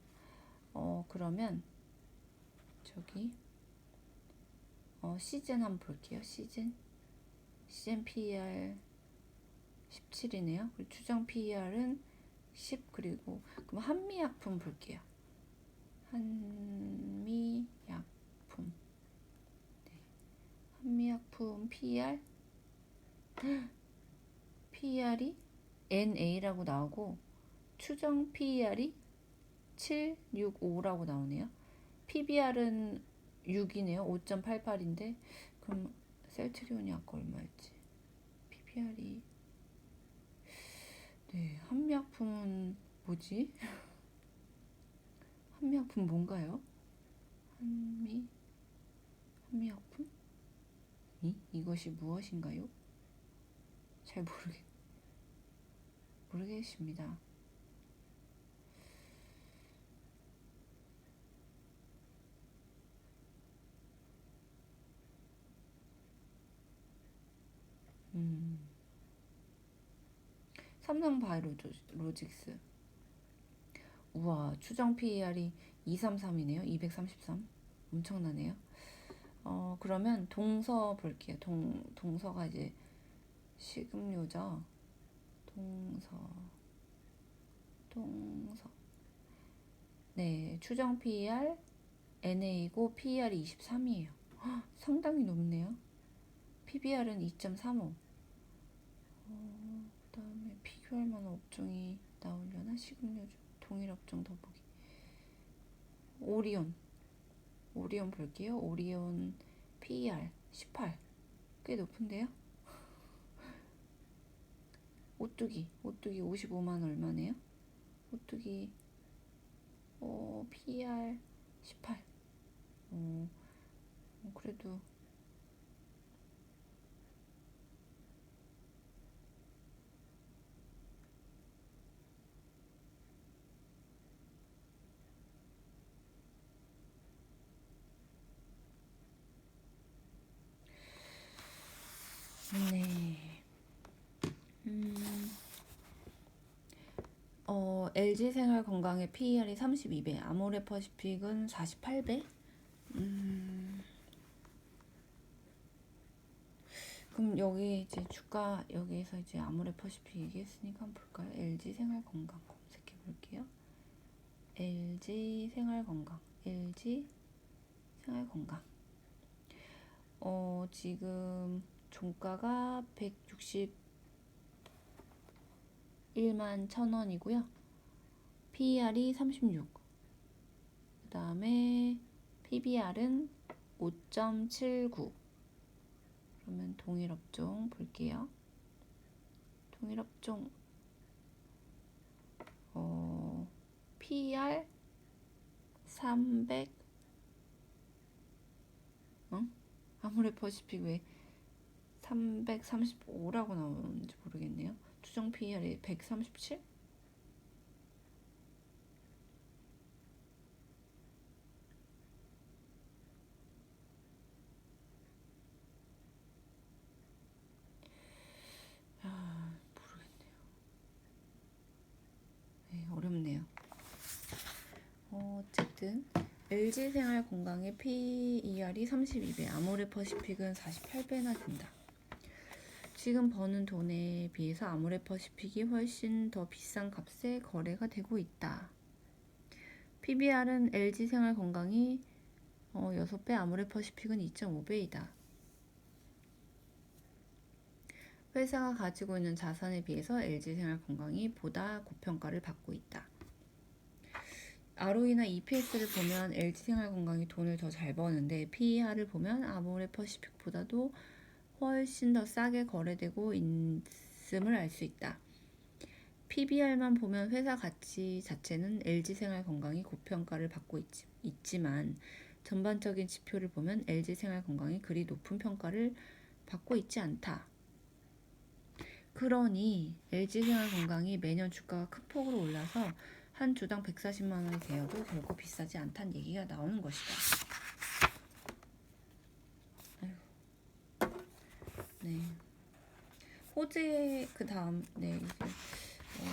그러면 저기 시즌 한번 볼게요. 시즌 PER 17이네요. 그리고 추정 PER은 10. 그리고 그럼 한미약품 볼게요. 한미약품. 네. 한미약품 PER이 NA라고 나오고 추정 PER이 765라고 나오네요. PBR은 6이네요. 5.88인데 그럼 셀트리온이 아까 얼마였지? PBR이 네, 한미약품은 뭐지? 한미약품 뭔가요? 한미약품? 이것이 무엇인가요? 잘 모르겠습니다. 삼성바이오로직스. 우와, 추정 PER이 233이네요. 233. 엄청나네요. 그러면 동서 볼게요. 동서가 이제 식음료죠. 동서. 네, 추정 PER NA고 PER이 23이에요. 상당히 높네요. PBR은 2.35. 그다음에 비교할 만한 업종이 나오려나? 식음료 중 동일 업종 더보기. 오리온 볼게요. 오리온 PER 18. 꽤 높은데요? 오뚜기 55만 얼마네요? 오뚜기 PER 18. 그래도 네. LG생활건강의 PER이 32배, 아모레퍼시픽은 48배. 그럼 여기 이제 주가 여기에서 이제 아모레퍼시픽 얘기했으니까 한번 볼까요? LG생활건강 검색해 볼게요. LG생활건강. 지금 종가가 161만 1,000원이고요. PER이 36. 그 다음에 PBR은 5.79. 그러면 동일업종 볼게요. 동일업종 PER 300. 아모레퍼시픽 왜 335라고 나오는지 모르겠네요. 추정 PER이 137? 모르겠네요. 네, 어렵네요. 어쨌든 LG생활건강의 PER이 32배, 아모레퍼시픽은 48배나 된다. 지금 버는 돈에 비해서 아모레퍼시픽이 훨씬 더 비싼 값에 거래가 되고 있다. PBR은 LG생활건강이 6배, 아모레퍼시픽은 2.5배이다. 회사가 가지고 있는 자산에 비해서 LG생활건강이 보다 고평가를 받고 있다. ROE나 EPS를 보면 LG생활건강이 돈을 더 잘 버는데 PER을 보면 아모레퍼시픽보다도 훨씬 더 싸게 거래되고 있음을 알 수 있다. PBR만 보면 회사 가치 자체는 LG생활건강이 고평가를 받고 있지만 전반적인 지표를 보면 LG생활건강이 그리 높은 평가를 받고 있지 않다. 그러니 LG생활건강이 매년 주가가 큰 폭으로 올라서 한 주당 140만 원이 되어도 결코 비싸지 않다는 얘기가 나오는 것이다. 네. 호재 그 다음 네 이제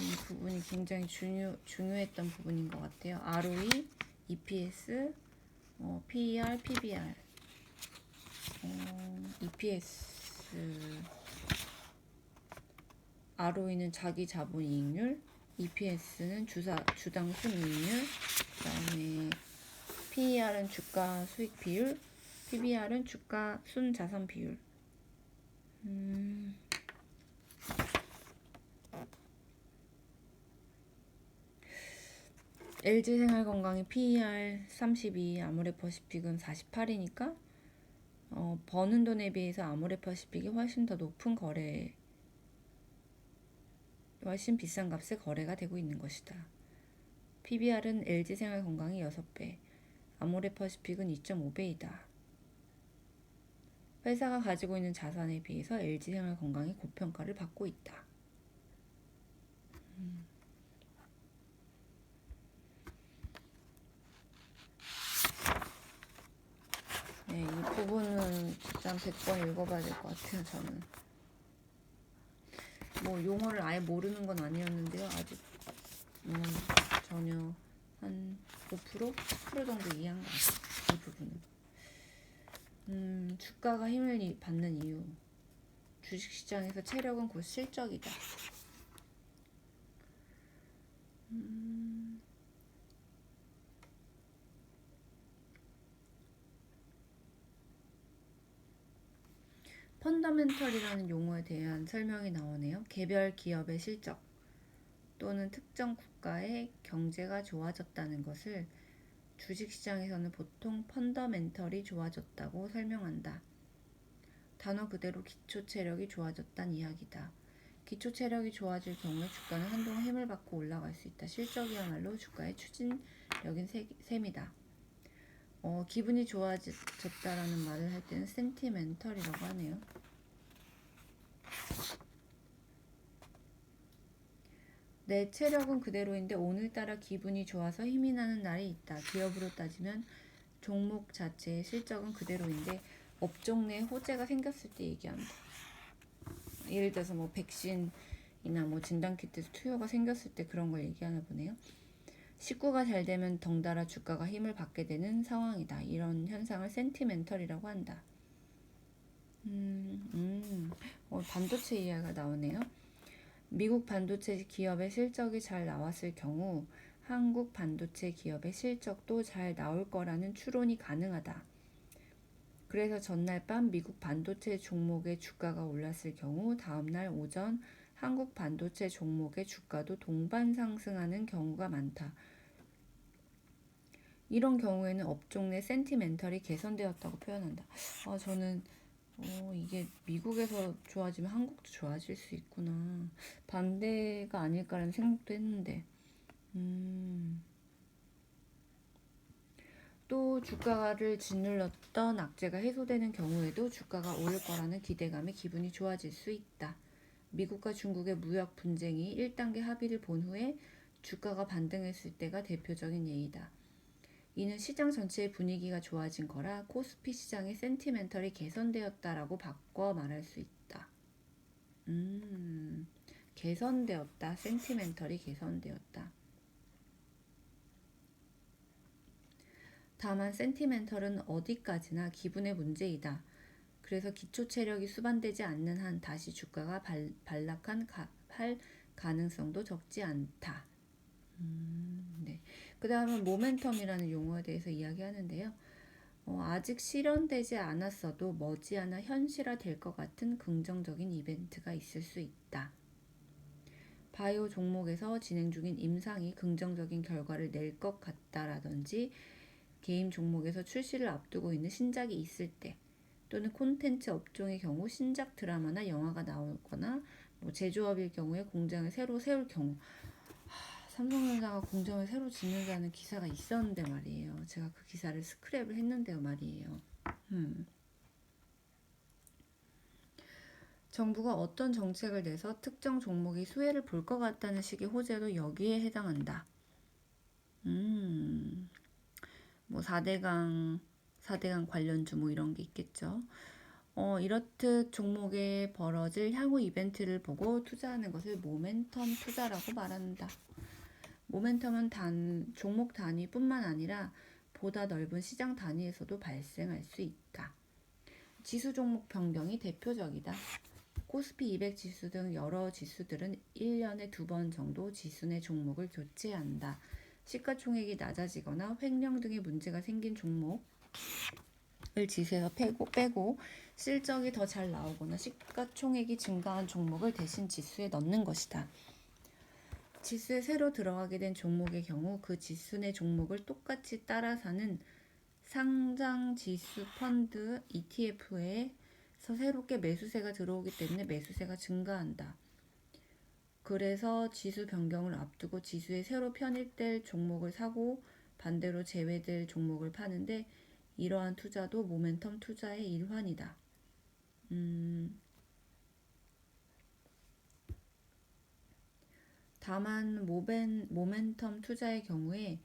이 부분이 굉장히 중요했던 부분인 것 같아요. ROE, EPS, PER, PBR. EPS, ROE는 자기 자본 이익률, EPS는 주당 순이익률, 그다음에 PER은 주가 수익 비율, PBR은 주가 순 자산 비율. LG생활건강이 PER 32, 아모레퍼시픽은 48이니까 버는 돈에 비해서 아모레퍼시픽이 훨씬 더 높은 훨씬 비싼 값에 거래가 되고 있는 것이다. PBR은 LG생활건강이 6배, 아모레퍼시픽은 2.5배이다. 회사가 가지고 있는 자산에 비해서 LG생활건강이 고평가를 받고 있다. 네, 이 부분은 진짜 100번 읽어봐야 될 것 같아요, 저는. 뭐 용어를 아예 모르는 건 아니었는데요. 아직 전혀 한 5%? 10% 정도 이해한 것 같아요, 이 부분은. 주가가 힘을 받는 이유. 주식시장에서 체력은 곧 실적이다. 펀더멘털이라는 용어에 대한 설명이 나오네요. 개별 기업의 실적 또는 특정 국가의 경제가 좋아졌다는 것을 주식시장에서는 보통 펀더멘털이 좋아졌다고 설명한다. 단어 그대로 기초 체력이 좋아졌단 이야기다. 기초 체력이 좋아질 경우에 주가는 한동안 힘을 받고 올라갈 수 있다. 실적이야말로 주가의 추진력인 셈이다. 기분이 좋아졌다라는 말을 할 때는 센티멘털이라고 하네요. 내 체력은 그대로인데 오늘따라 기분이 좋아서 힘이 나는 날이 있다. 기업으로 따지면 종목 자체의 실적은 그대로인데 업종 내 호재가 생겼을 때 얘기한다. 예를 들어서 뭐 백신이나 뭐 진단키트 투여가 생겼을 때 그런 걸 얘기하나 보네요. 식구가 잘 되면 덩달아 주가가 힘을 받게 되는 상황이다. 이런 현상을 센티멘털이라고 한다. 반도체 이야기가 나오네요. 미국 반도체 기업의 실적이 잘 나왔을 경우 한국 반도체 기업의 실적도 잘 나올 거라는 추론이 가능하다. 그래서 전날 밤 미국 반도체 종목의 주가가 올랐을 경우 다음날 오전 한국 반도체 종목의 주가도 동반 상승하는 경우가 많다. 이런 경우에는 업종 내 센티멘털이 개선되었다고 표현한다. 저는 이게 미국에서 좋아지면 한국도 좋아질 수 있구나. 반대가 아닐까라는 생각도 했는데. 또 주가를 짓눌렀던 악재가 해소되는 경우에도 주가가 오를 거라는 기대감에 기분이 좋아질 수 있다. 미국과 중국의 무역 분쟁이 1단계 합의를 본 후에 주가가 반등했을 때가 대표적인 예이다. 이는 시장 전체의 분위기가 좋아진 거라 코스피 시장의 센티멘털이 개선되었다라고 바꿔 말할 수 있다. 개선되었다. 센티멘털이 개선되었다. 다만 센티멘털은 어디까지나 기분의 문제이다. 그래서 기초 체력이 수반되지 않는 한 다시 주가가 할 가능성도 적지 않다. 네. 그 다음은 모멘텀이라는 용어에 대해서 이야기하는데요. 아직 실현되지 않았어도 머지않아 현실화될 것 같은 긍정적인 이벤트가 있을 수 있다. 바이오 종목에서 진행 중인 임상이 긍정적인 결과를 낼 것 같다라든지 게임 종목에서 출시를 앞두고 있는 신작이 있을 때 또는 콘텐츠 업종의 경우 신작 드라마나 영화가 나오거나 뭐 제조업일 경우에 공장을 새로 세울 경우 삼성전자가 공장을 새로 짓는다는 기사가 있었는데 말이에요. 제가 그 기사를 스크랩을 했는데요 말이에요. 정부가 어떤 정책을 내서 특정 종목이 수혜를 볼 것 같다는 식의 호재도 여기에 해당한다. 뭐 4대강 관련주 뭐 이런 게 있겠죠. 이렇듯 종목에 벌어질 향후 이벤트를 보고 투자하는 것을 모멘텀 투자라고 말한다. 모멘텀은 종목 단위뿐만 아니라 보다 넓은 시장 단위에서도 발생할 수 있다. 지수 종목 변경이 대표적이다. 코스피 200 지수 등 여러 지수들은 1년에 2번 정도 지수 내 종목을 교체한다. 시가총액이 낮아지거나 횡령 등의 문제가 생긴 종목을 지수에서 빼고 실적이 더 잘 나오거나 시가총액이 증가한 종목을 대신 지수에 넣는 것이다. 지수에 새로 들어가게 된 종목의 경우 그 지수 내 종목을 똑같이 따라 사는 상장 지수 펀드 ETF에서 새롭게 매수세가 들어오기 때문에 매수세가 증가한다. 그래서 지수 변경을 앞두고 지수에 새로 편입될 종목을 사고 반대로 제외될 종목을 파는데 이러한 투자도 모멘텀 투자의 일환이다. 다만 모멘텀 투자의 경우에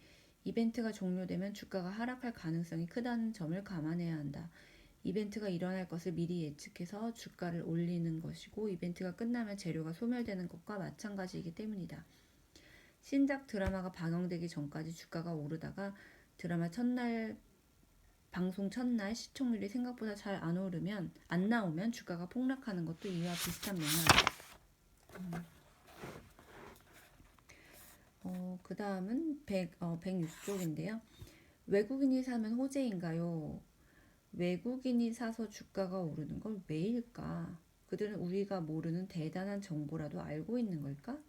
이벤트가 종료되면 주가가 하락할 가능성이 크다는 점을 감안해야 한다. 이벤트가 일어날 것을 미리 예측해서 주가를 올리는 것이고 이벤트가 끝나면 재료가 소멸되는 것과 마찬가지이기 때문이다. 신작 드라마가 방영되기 전까지 주가가 오르다가 드라마 첫날 방송 첫날 시청률이 생각보다 잘 안 나오면 주가가 폭락하는 것도 이와 비슷한 맥락이에요. 그 다음은 106쪽인데요. 외국인이 사면 호재인가요? 외국인이 사서 주가가 오르는 걸 왜일까? 그들은 우리가 모르는 대단한 정보라도 알고 있는 걸까?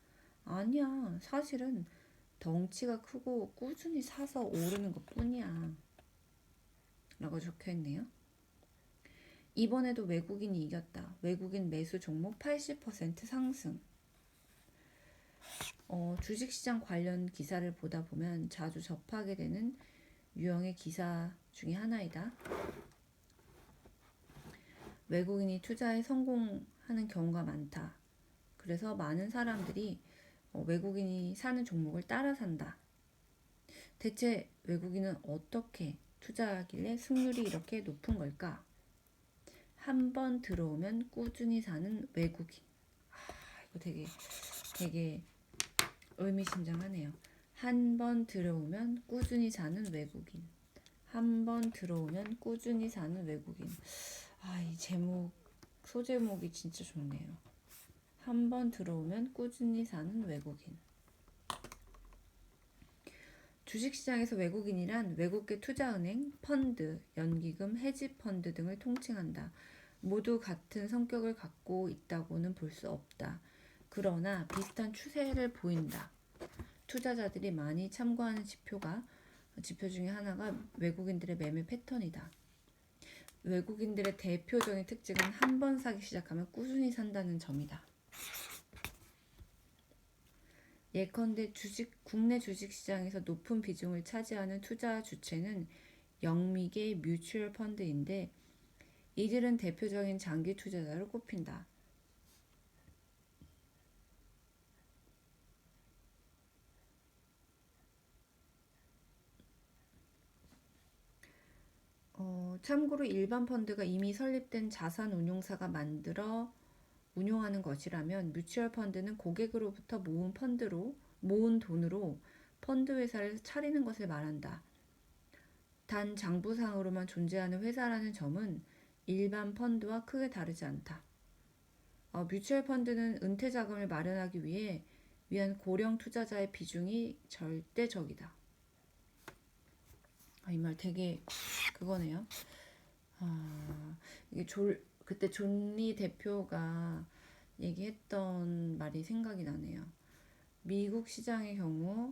아니야. 사실은 덩치가 크고 꾸준히 사서 오르는 것 뿐이야. 라고 적혀 있네요. 이번에도 외국인이 이겼다. 외국인 매수 종목 80% 상승. 주식시장 관련 기사를 보다 보면 자주 접하게 되는 유형의 기사 중에 하나이다. 외국인이 투자에 성공하는 경우가 많다. 그래서 많은 사람들이 외국인이 사는 종목을 따라 산다. 대체 외국인은 어떻게 투자하길래 승률이 이렇게 높은 걸까? 한 번 들어오면 꾸준히 사는 외국인. 이거 되게 의미심장하네요. 한 번 들어오면 꾸준히 사는 외국인. 한 번 들어오면 꾸준히 사는 외국인. 이 소제목이 진짜 좋네요. 한 번 들어오면 꾸준히 사는 외국인. 주식시장에서 외국인이란 외국계 투자은행, 펀드, 연기금, 헤지펀드 등을 통칭한다. 모두 같은 성격을 갖고 있다고는 볼 수 없다. 그러나 비슷한 추세를 보인다. 투자자들이 많이 참고하는 지표 중에 하나가 외국인들의 매매 패턴이다. 외국인들의 대표적인 특징은 한 번 사기 시작하면 꾸준히 산다는 점이다. 예컨대 국내 주식시장에서 높은 비중을 차지하는 투자 주체는 영미계 뮤추얼 펀드인데 이들은 대표적인 장기 투자자로 꼽힌다. 참고로 일반 펀드가 이미 설립된 자산 운용사가 만들어 운용하는 것이라면 뮤추얼 펀드는 고객으로부터 모은 돈으로 펀드 회사를 차리는 것을 말한다. 단 장부상으로만 존재하는 회사라는 점은 일반 펀드와 크게 다르지 않다. 뮤추얼 펀드는 은퇴 자금을 마련하기 위한 고령 투자자의 비중이 절대적이다. 이 말 되게 그거네요. 이게 그때 존리 대표가 얘기했던 말이 생각이 나네요. 미국 시장의 경우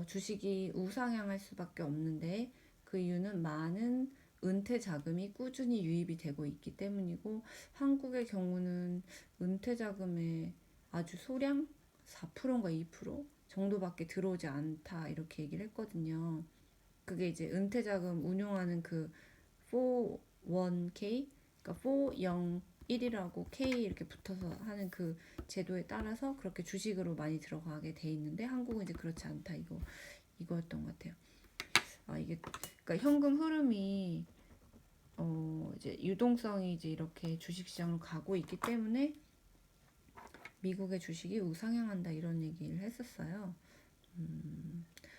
주식이 우상향할 수밖에 없는데 그 이유는 많은 은퇴 자금이 꾸준히 유입이 되고 있기 때문이고 한국의 경우는 은퇴 자금의 아주 소량 4%인가 2% 정도밖에 들어오지 않다 이렇게 얘기를 했거든요. 그게 이제 은퇴 자금 운용하는 그 401k 그러니까 401이라고 K 이렇게 붙어서 하는 그 제도에 따라서 그렇게 주식으로 많이 들어가게 돼 있는데 한국은 이제 그렇지 않다 이거였던 것 같아요. 이게 그러니까 현금 흐름이 이제 유동성이 이제 이렇게 주식시장으로 가고 있기 때문에 미국의 주식이 우상향한다 이런 얘기를 했었어요.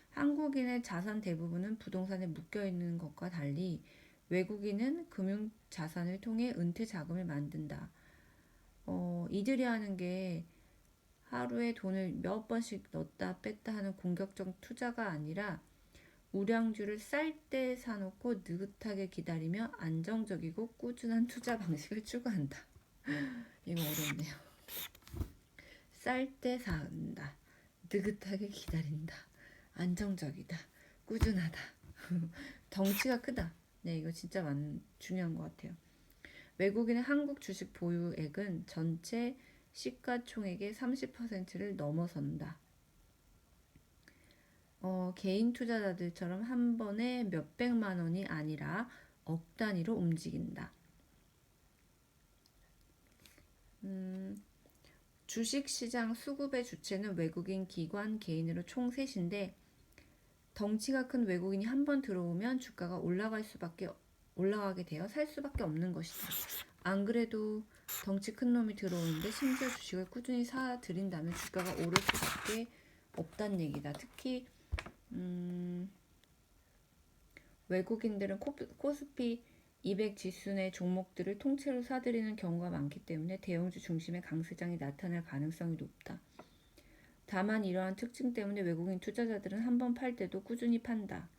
한국인의 자산 대부분은 부동산에 묶여 있는 것과 달리 외국인은 금융 자산을 통해 은퇴 자금을 만든다. 이들이 하는 게 하루에 돈을 몇 번씩 넣었다 뺐다 하는 공격적 투자가 아니라 우량주를 쌀 때 사놓고 느긋하게 기다리며 안정적이고 꾸준한 투자 방식을 추구한다. 이거 어렵네요. 쌀 때 산다. 느긋하게 기다린다. 안정적이다. 꾸준하다. 덩치가 크다. 네, 이거 진짜 중요한 것 같아요. 외국인의 한국 주식 보유액은 전체 시가총액의 30%를 넘어선다. 개인 투자자들처럼 한 번에 몇백만 원이 아니라 억 단위로 움직인다. 주식시장 수급의 주체는 외국인, 기관, 개인으로 총 셋인데 덩치가 큰 외국인이 한 번 들어오면 주가가 올라가게 되어 살 수밖에 없는 것이다. 안 그래도 덩치 큰 놈이 들어오는데 심지어 주식을 꾸준히 사들인다면 주가가 오를 수밖에 없다는 얘기다. 특히 외국인들은 코스피 200 지수 내 종목들을 통째로 사들이는 경우가 많기 때문에 대형주 중심의 강세장이 나타날 가능성이 높다. 다만 이러한 특징 때문에 외국인 투자자들은 한 번 팔 때도 꾸준히 판다.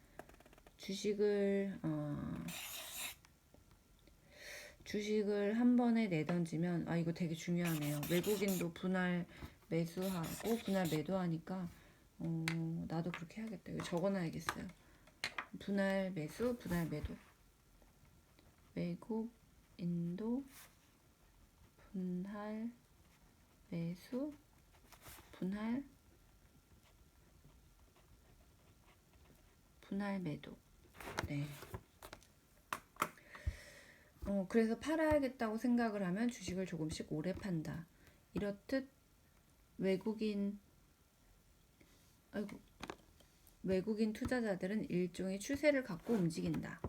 주식을 한 번에 내던지면 이거 되게 중요하네요. 외국인도 분할 매수하고 분할 매도하니까 나도 그렇게 해야겠다. 이거 적어놔야겠어요. 분할 매수, 분할 매도. 외국인도 분할 매수, 분할 매도. 네. 그래서 팔아야겠다고 생각을 하면 주식을 조금씩 오래 판다. 이렇듯 외국인 투자자들은 일종의 추세를 갖고 움직인다.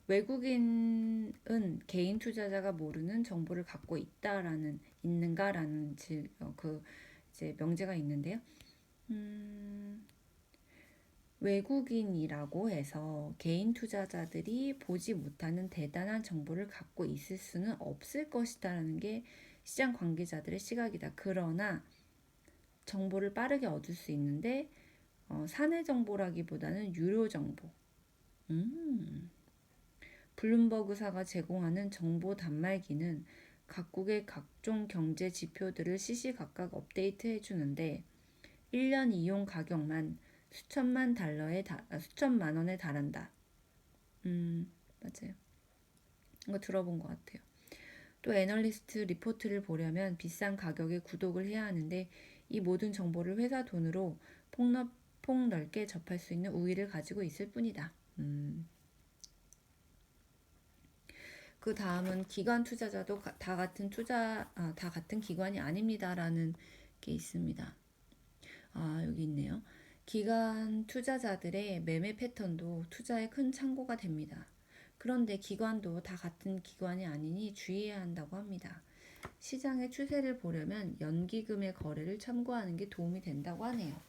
외국인은 개인 투자자가 모르는 정보를 갖고 있는가라는 이제 명제가 있는데요. 외국인이라고 해서 개인 투자자들이 보지 못하는 대단한 정보를 갖고 있을 수는 없을 것이다라는 게 시장 관계자들의 시각이다. 그러나 정보를 빠르게 얻을 수 있는데 사내 정보라기보다는 유료 정보. 블룸버그사가 제공하는 정보 단말기는 각국의 각종 경제 지표들을 시시각각 업데이트해 주는데 1년 이용 가격만 수천만 원에 달한다. 맞아요. 이거 들어본 것 같아요. 또 애널리스트 리포트를 보려면 비싼 가격에 구독을 해야 하는데 이 모든 정보를 회사 돈으로 폭넓게 접할 수 있는 우위를 가지고 있을 뿐이다. 그 다음은 기관 투자자도 다 같은 기관이 아닙니다라는 게 있습니다. 여기 있네요. 기관 투자자들의 매매 패턴도 투자에 큰 참고가 됩니다. 그런데 기관도 다 같은 기관이 아니니 주의해야 한다고 합니다. 시장의 추세를 보려면 연기금의 거래를 참고하는 게 도움이 된다고 하네요.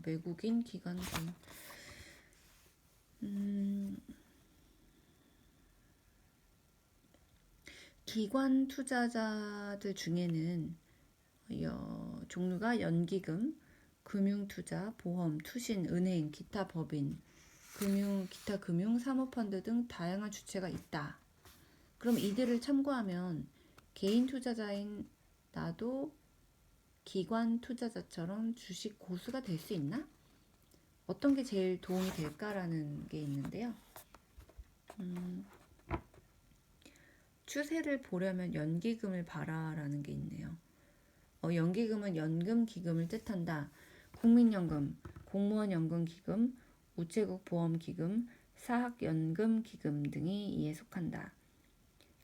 외국인 기관 기관 투자자들 중에는 종류가 연기금, 금융투자, 보험, 투신, 은행, 기타 법인, 기타 금융, 사모펀드 등 다양한 주체가 있다. 그럼 이들을 참고하면 개인 투자자인 나도 기관 투자자처럼 주식 고수가 될 수 있나? 어떤 게 제일 도움이 될까라는 게 있는데요. 추세를 보려면 연기금을 봐라라는 게 있네요. 연기금은 연금기금을 뜻한다. 국민연금, 공무원연금기금, 우체국 보험기금, 사학연금기금 등이 이에 속한다.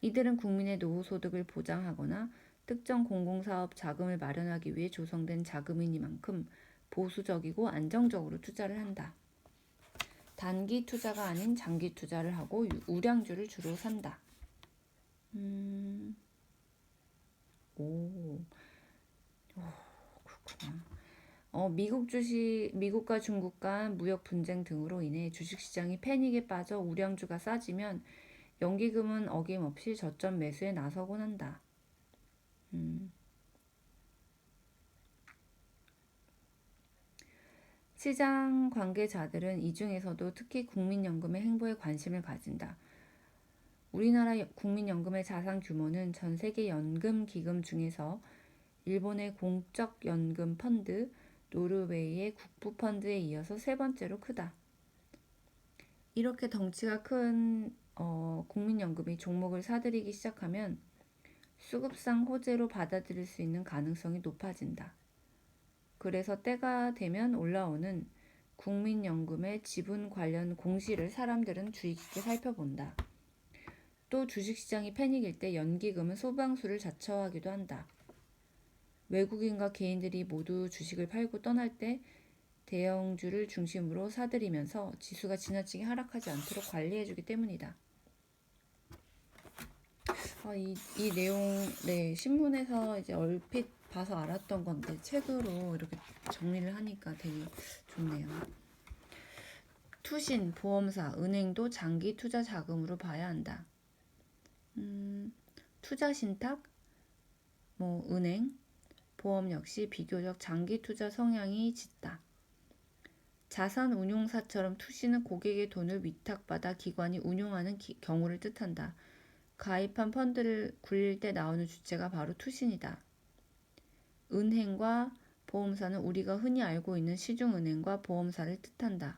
이들은 국민의 노후소득을 보장하거나 특정 공공사업 자금을 마련하기 위해 조성된 자금이니만큼 보수적이고 안정적으로 투자를 한다. 단기 투자가 아닌 장기 투자를 하고 우량주를 주로 산다. 그렇구나. 미국과 중국 간 무역 분쟁 등으로 인해 주식시장이 패닉에 빠져 우량주가 싸지면 연기금은 어김없이 저점 매수에 나서곤 한다. 시장 관계자들은 이 중에서도 특히 국민연금의 행보에 관심을 가진다. 우리나라 국민연금의 자산 규모는 전 세계 연금 기금 중에서 일본의 공적연금 펀드, 노르웨이의 국부펀드에 이어서 세 번째로 크다. 이렇게 덩치가 큰 국민연금이 종목을 사들이기 시작하면 수급상 호재로 받아들일 수 있는 가능성이 높아진다. 그래서 때가 되면 올라오는 국민연금의 지분 관련 공시를 사람들은 주의 깊게 살펴본다. 또 주식시장이 패닉일 때 연기금은 소방수를 자처하기도 한다. 외국인과 개인들이 모두 주식을 팔고 떠날 때 대형주를 중심으로 사들이면서 지수가 지나치게 하락하지 않도록 관리해주기 때문이다. 이 내용, 네, 신문에서 이제 얼핏 봐서 알았던 건데 책으로 이렇게 정리를 하니까 되게 좋네요. 투신, 보험사, 은행도 장기 투자 자금으로 봐야 한다. 투자 신탁, 은행, 보험 역시 비교적 장기 투자 성향이 짙다. 자산 운용사처럼 투신은 고객의 돈을 위탁받아 기관이 운용하는 경우를 뜻한다. 가입한 펀드를 굴릴 때 나오는 주체가 바로 투신이다. 은행과 보험사는 우리가 흔히 알고 있는 시중은행과 보험사를 뜻한다.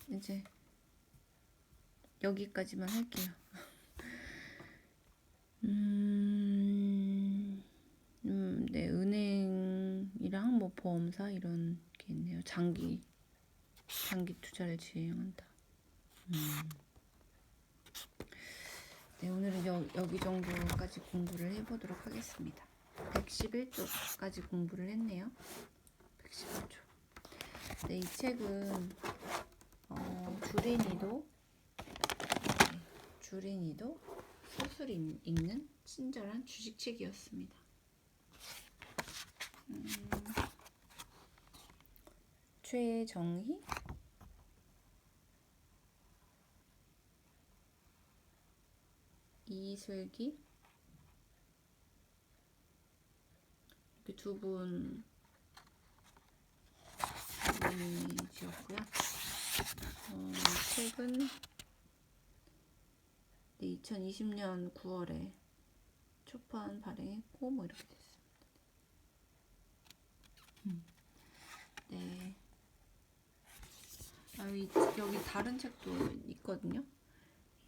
이제 여기까지만 할게요. 네, 은행이랑 보험사 이런 게 있네요. 장기 투자를 진행한다. 네, 오늘은 여기 정도까지 공부를 해보도록 하겠습니다. 111쪽까지 공부를 했네요. 111쪽. 네, 이 책은 주린이도 소설 읽는 친절한 주식책이었습니다. 최정희, 이슬기 이렇게 두 분이 지었고요. 책은 2020년 9월에 초판 발행했고 이렇게 됐습니다. 네. 여기 다른 책도 있거든요.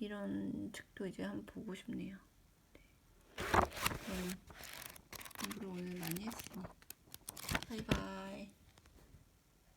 이런 책도 이제 한번 보고 싶네요. 네.